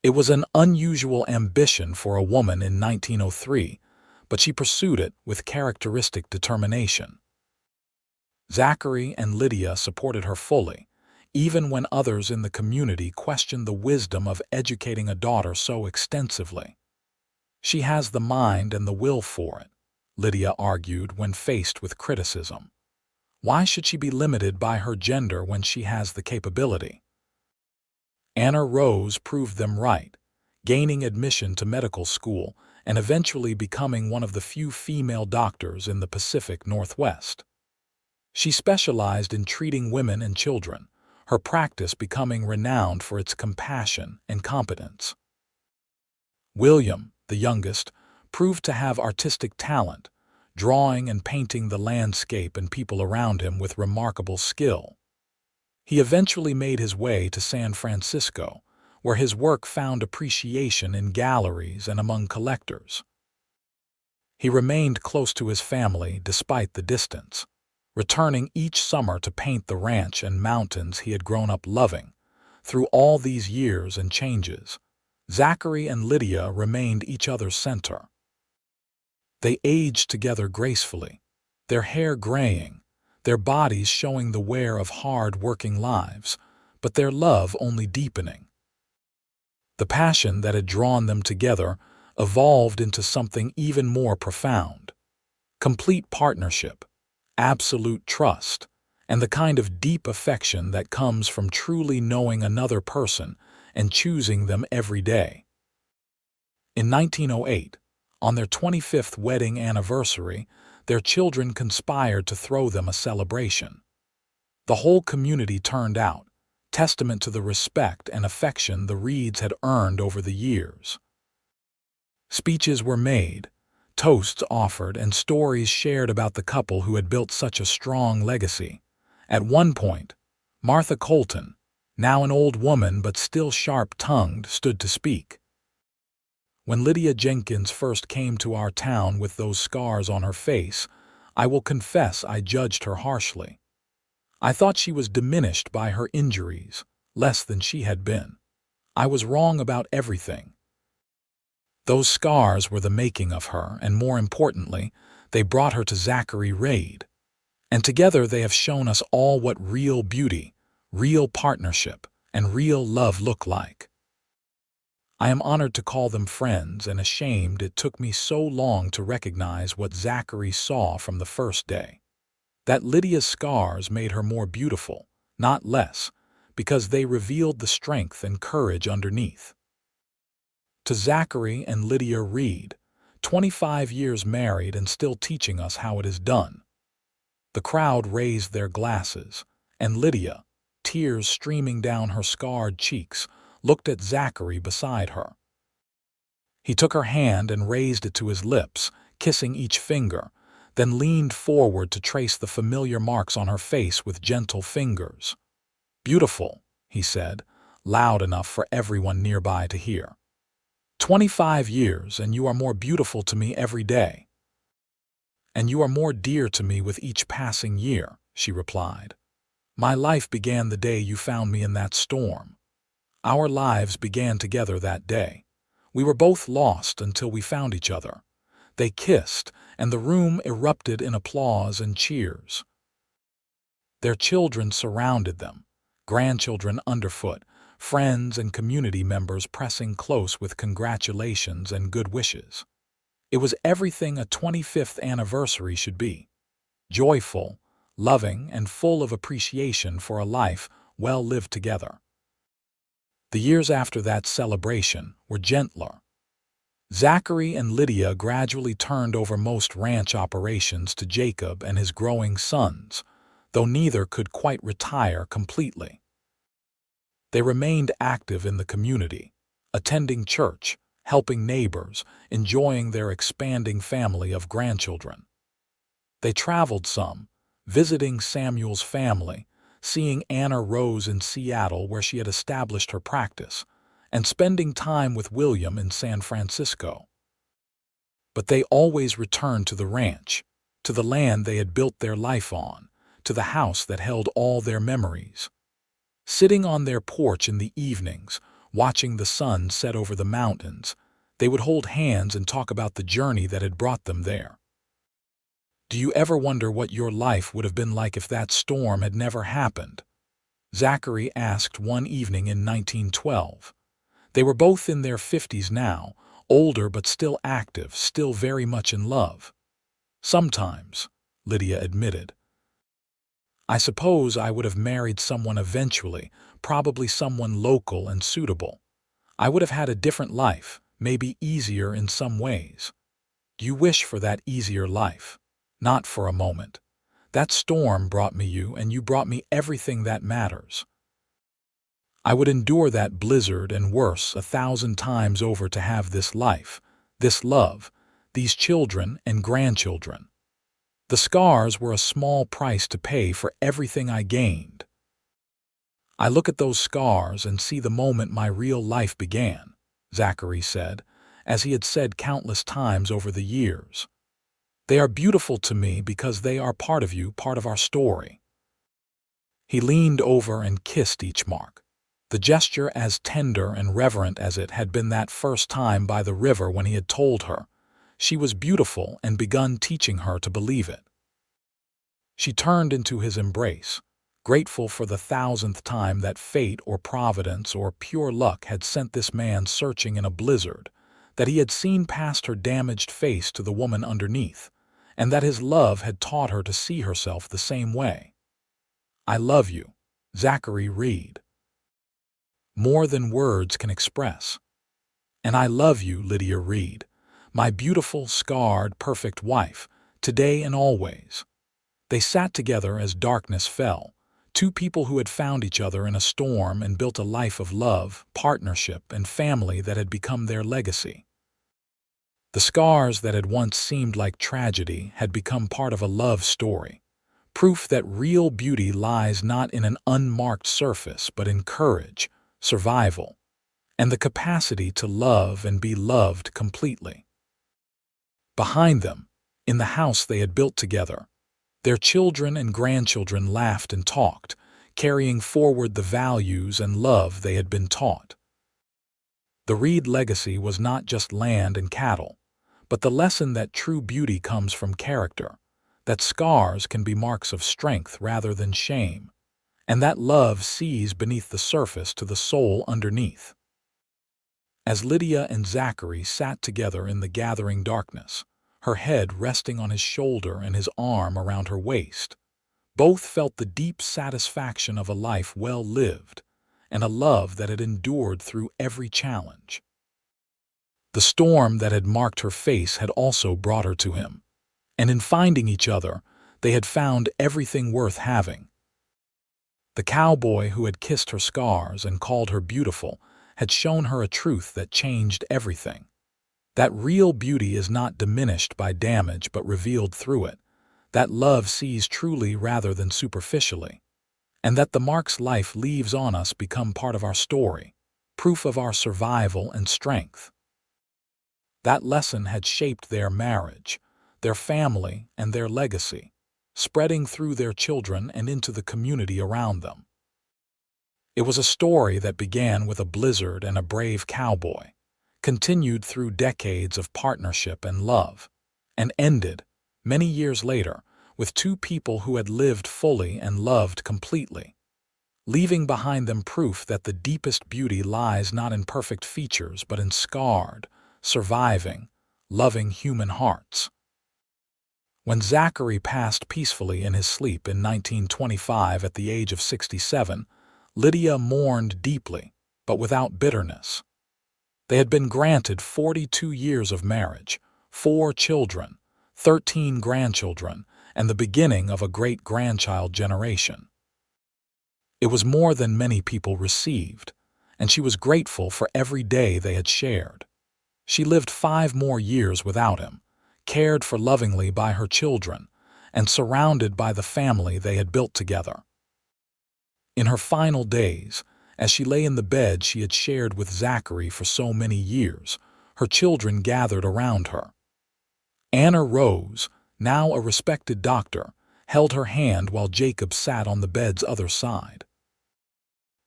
Speaker 1: It was an unusual ambition for a woman in 1903, but she pursued it with characteristic determination. Zachary and Lydia supported her fully, even when others in the community questioned the wisdom of educating a daughter so extensively. "She has the mind and the will for it," Lydia argued when faced with criticism. "Why should she be limited by her gender when she has the capability?" Anna Rose proved them right, gaining admission to medical school and eventually becoming one of the few female doctors in the Pacific Northwest. She specialized in treating women and children, her practice becoming renowned for its compassion and competence. William, the youngest, proved to have artistic talent, drawing and painting the landscape and people around him with remarkable skill. He eventually made his way to San Francisco, where his work found appreciation in galleries and among collectors. He remained close to his family despite the distance, returning each summer to paint the ranch and mountains he had grown up loving. Through all these years and changes, Zachary and Lydia remained each other's center. They aged together gracefully, their hair graying, their bodies showing the wear of hard-working lives, but their love only deepening. The passion that had drawn them together evolved into something even more profound: complete partnership, absolute trust, and the kind of deep affection that comes from truly knowing another person and choosing them every day. In 1908, on their 25th wedding anniversary, their children conspired to throw them a celebration. The whole community turned out, testament to the respect and affection the Reeds had earned over the years. Speeches were made, toasts offered, and stories shared about the couple who had built such a strong legacy. At one point, Martha Colton, now an old woman but still sharp-tongued, stood to speak. "When Lydia Jenkins first came to our town with those scars on her face, I will confess I judged her harshly. I thought she was diminished by her injuries, less than she had been. I was wrong about everything. Those scars were the making of her, and more importantly, they brought her to Zachary Reed. And together they have shown us all what real beauty, real partnership, and real love look like. I am honored to call them friends and ashamed it took me so long to recognize what Zachary saw from the first day. That Lydia's scars made her more beautiful, not less, because they revealed the strength and courage underneath. To Zachary and Lydia Reed, 25 years married and still teaching us how it is done. The crowd raised their glasses, and Lydia, tears streaming down her scarred cheeks, looked at Zachary beside her. He took her hand and raised it to his lips, kissing each finger, then leaned forward to trace the familiar marks on her face with gentle fingers. "Beautiful," he said, loud enough for everyone nearby to hear. 25 years, and you are more beautiful to me every day. And you are more dear to me with each passing year, she replied. My life began the day you found me in that storm. Our lives began together that day. We were both lost until we found each other. They kissed, and the room erupted in applause and cheers. Their children surrounded them, grandchildren underfoot, friends and community members pressing close with congratulations and good wishes. It was everything a 25th anniversary should be. Joyful, loving, and full of appreciation for a life well lived together. The years after that celebration were gentler. Zachary and Lydia gradually turned over most ranch operations to Jacob and his growing sons, though neither could quite retire completely. They remained active in the community, attending church, helping neighbors, enjoying their expanding family of grandchildren. They traveled some, visiting Samuel's family, seeing Anna Rose in Seattle where she had established her practice, and spending time with William in San Francisco. But they always returned to the ranch, to the land they had built their life on, to the house that held all their memories. Sitting on their porch in the evenings, watching the sun set over the mountains, they would hold hands and talk about the journey that had brought them there. Do you ever wonder what your life would have been like if that storm had never happened? Zachary asked one evening in 1912. They were both in their 50s now, older but still active, still very much in love. Sometimes, Lydia admitted. I suppose I would have married someone eventually, probably someone local and suitable. I would have had a different life, maybe easier in some ways. Do you wish for that easier life? Not for a moment. That storm brought me you, and you brought me everything that matters. I would endure that blizzard and worse 1,000 times over to have this life, this love, these children and grandchildren. The scars were a small price to pay for everything I gained. I look at those scars and see the moment my real life began, Zachary said, as he had said countless times over the years. They are beautiful to me because they are part of you, part of our story. He leaned over and kissed each mark, the gesture as tender and reverent as it had been that first time by the river when he had told her she was beautiful and begun teaching her to believe it. She turned into his embrace, grateful for the 1,000th time that fate or providence or pure luck had sent this man searching in a blizzard, that he had seen past her damaged face to the woman underneath, and that his love had taught her to see herself the same way. I love you, Zachary Reed. More than words can express. And I love you, Lydia Reed, my beautiful, scarred, perfect wife, today and always. They sat together as darkness fell, two people who had found each other in a storm and built a life of love, partnership, and family that had become their legacy. The scars that had once seemed like tragedy had become part of a love story, proof that real beauty lies not in an unmarked surface but in courage, survival, and the capacity to love and be loved completely. Behind them, in the house they had built together, their children and grandchildren laughed and talked, carrying forward the values and love they had been taught. The Reed legacy was not just land and cattle, but the lesson that true beauty comes from character, that scars can be marks of strength rather than shame, and that love sees beneath the surface to the soul underneath. As Lydia and Zachary sat together in the gathering darkness, her head resting on his shoulder and his arm around her waist, both felt the deep satisfaction of a life well lived and a love that had endured through every challenge. The storm that had marked her face had also brought her to him, and in finding each other, they had found everything worth having. The cowboy who had kissed her scars and called her beautiful had shown her a truth that changed everything. That real beauty is not diminished by damage but revealed through it, that love sees truly rather than superficially, and that the marks life leaves on us become part of our story, proof of our survival and strength. That lesson had shaped their marriage, their family, and their legacy, spreading through their children and into the community around them. It was a story that began with a blizzard and a brave cowboy, continued through decades of partnership and love, and ended, many years later, with two people who had lived fully and loved completely, leaving behind them proof that the deepest beauty lies not in perfect features but in scarred, surviving, loving human hearts. When Zachary passed peacefully in his sleep in 1925 at the age of 67, Lydia mourned deeply, but without bitterness. They had been granted 42 years of marriage, 4 children, 13 grandchildren, and the beginning of a great-grandchild generation. It was more than many people received, and she was grateful for every day they had shared. She lived 5 more years without him, cared for lovingly by her children, and surrounded by the family they had built together. In her final days, as she lay in the bed she had shared with Zachary for so many years, her children gathered around her. Anna Rose, now a respected doctor, held her hand while Jacob sat on the bed's other side.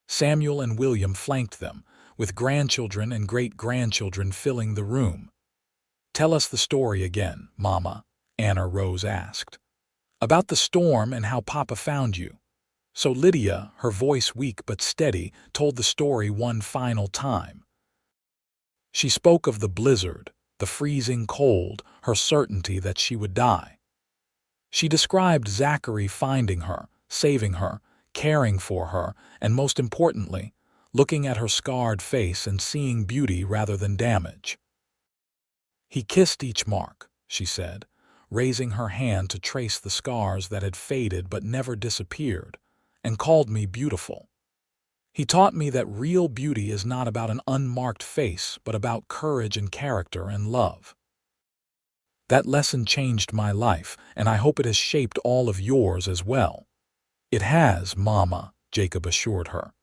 Speaker 1: Samuel and William flanked them, with grandchildren and great-grandchildren filling the room. "Tell us the story again, Mama," Anna Rose asked. "About the storm and how Papa found you." So Lydia, her voice weak but steady, told the story one final time. She spoke of the blizzard, the freezing cold, her certainty that she would die. She described Zachary finding her, saving her, caring for her, and most importantly, looking at her scarred face and seeing beauty rather than damage. "He kissed each mark," she said, raising her hand to trace the scars that had faded but never disappeared, and called me beautiful. "He taught me that real beauty is not about an unmarked face, but about courage and character and love. That lesson changed my life, and I hope it has shaped all of yours as well." "It has, Mama," Jacob assured her.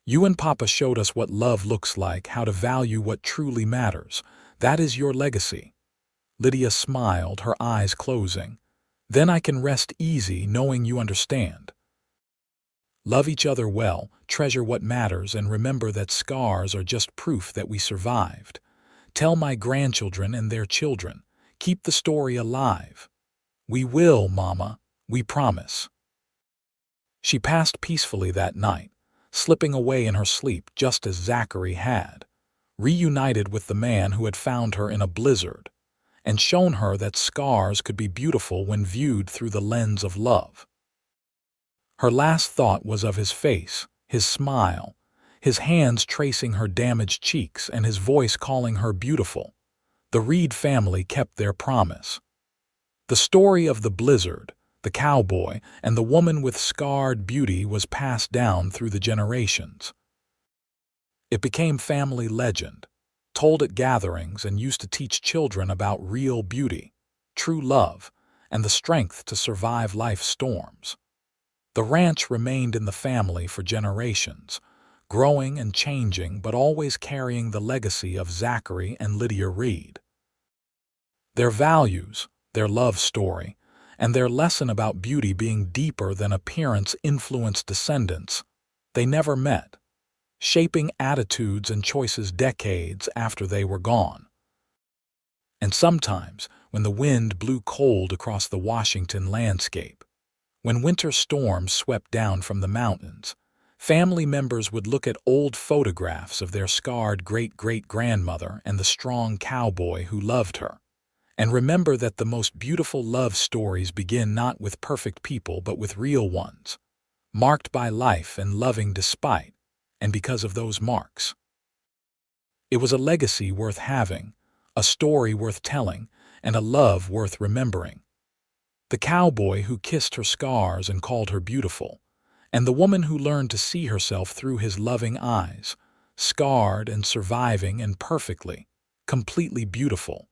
Speaker 1: "You and Papa showed us what love looks like, how to value what truly matters. That is your legacy." Lydia smiled, her eyes closing. "Then I can rest easy knowing you understand. Love each other well, treasure what matters, and remember that scars are just proof that we survived. Tell my grandchildren and their children. Keep the story alive." "We will, Mama. We promise." She passed peacefully that night, slipping away in her sleep just as Zachary had, reunited with the man who had found her in a blizzard, and shown her that scars could be beautiful when viewed through the lens of love. Her last thought was of his face, his smile, his hands tracing her damaged cheeks, and his voice calling her beautiful. The Reed family kept their promise. The story of the blizzard, the cowboy, and the woman with scarred beauty was passed down through the generations. It became family legend, told at gatherings and used to teach children about real beauty, true love, and the strength to survive life's storms. The ranch remained in the family for generations, growing and changing but always carrying the legacy of Zachary and Lydia Reed. Their values, their love story, and their lesson about beauty being deeper than appearance influenced descendants. They never met, shaping attitudes and choices decades after they were gone. And sometimes, when the wind blew cold across the Washington landscape. When winter storms swept down from the mountains, family members would look at old photographs of their scarred great-great-grandmother and the strong cowboy who loved her, and remember that the most beautiful love stories begin not with perfect people but with real ones, marked by life and loving despite, and because of those marks. It was a legacy worth having, a story worth telling, and a love worth remembering. The cowboy who kissed her scars and called her beautiful, and the woman who learned to see herself through his loving eyes, scarred and surviving and perfectly, completely beautiful.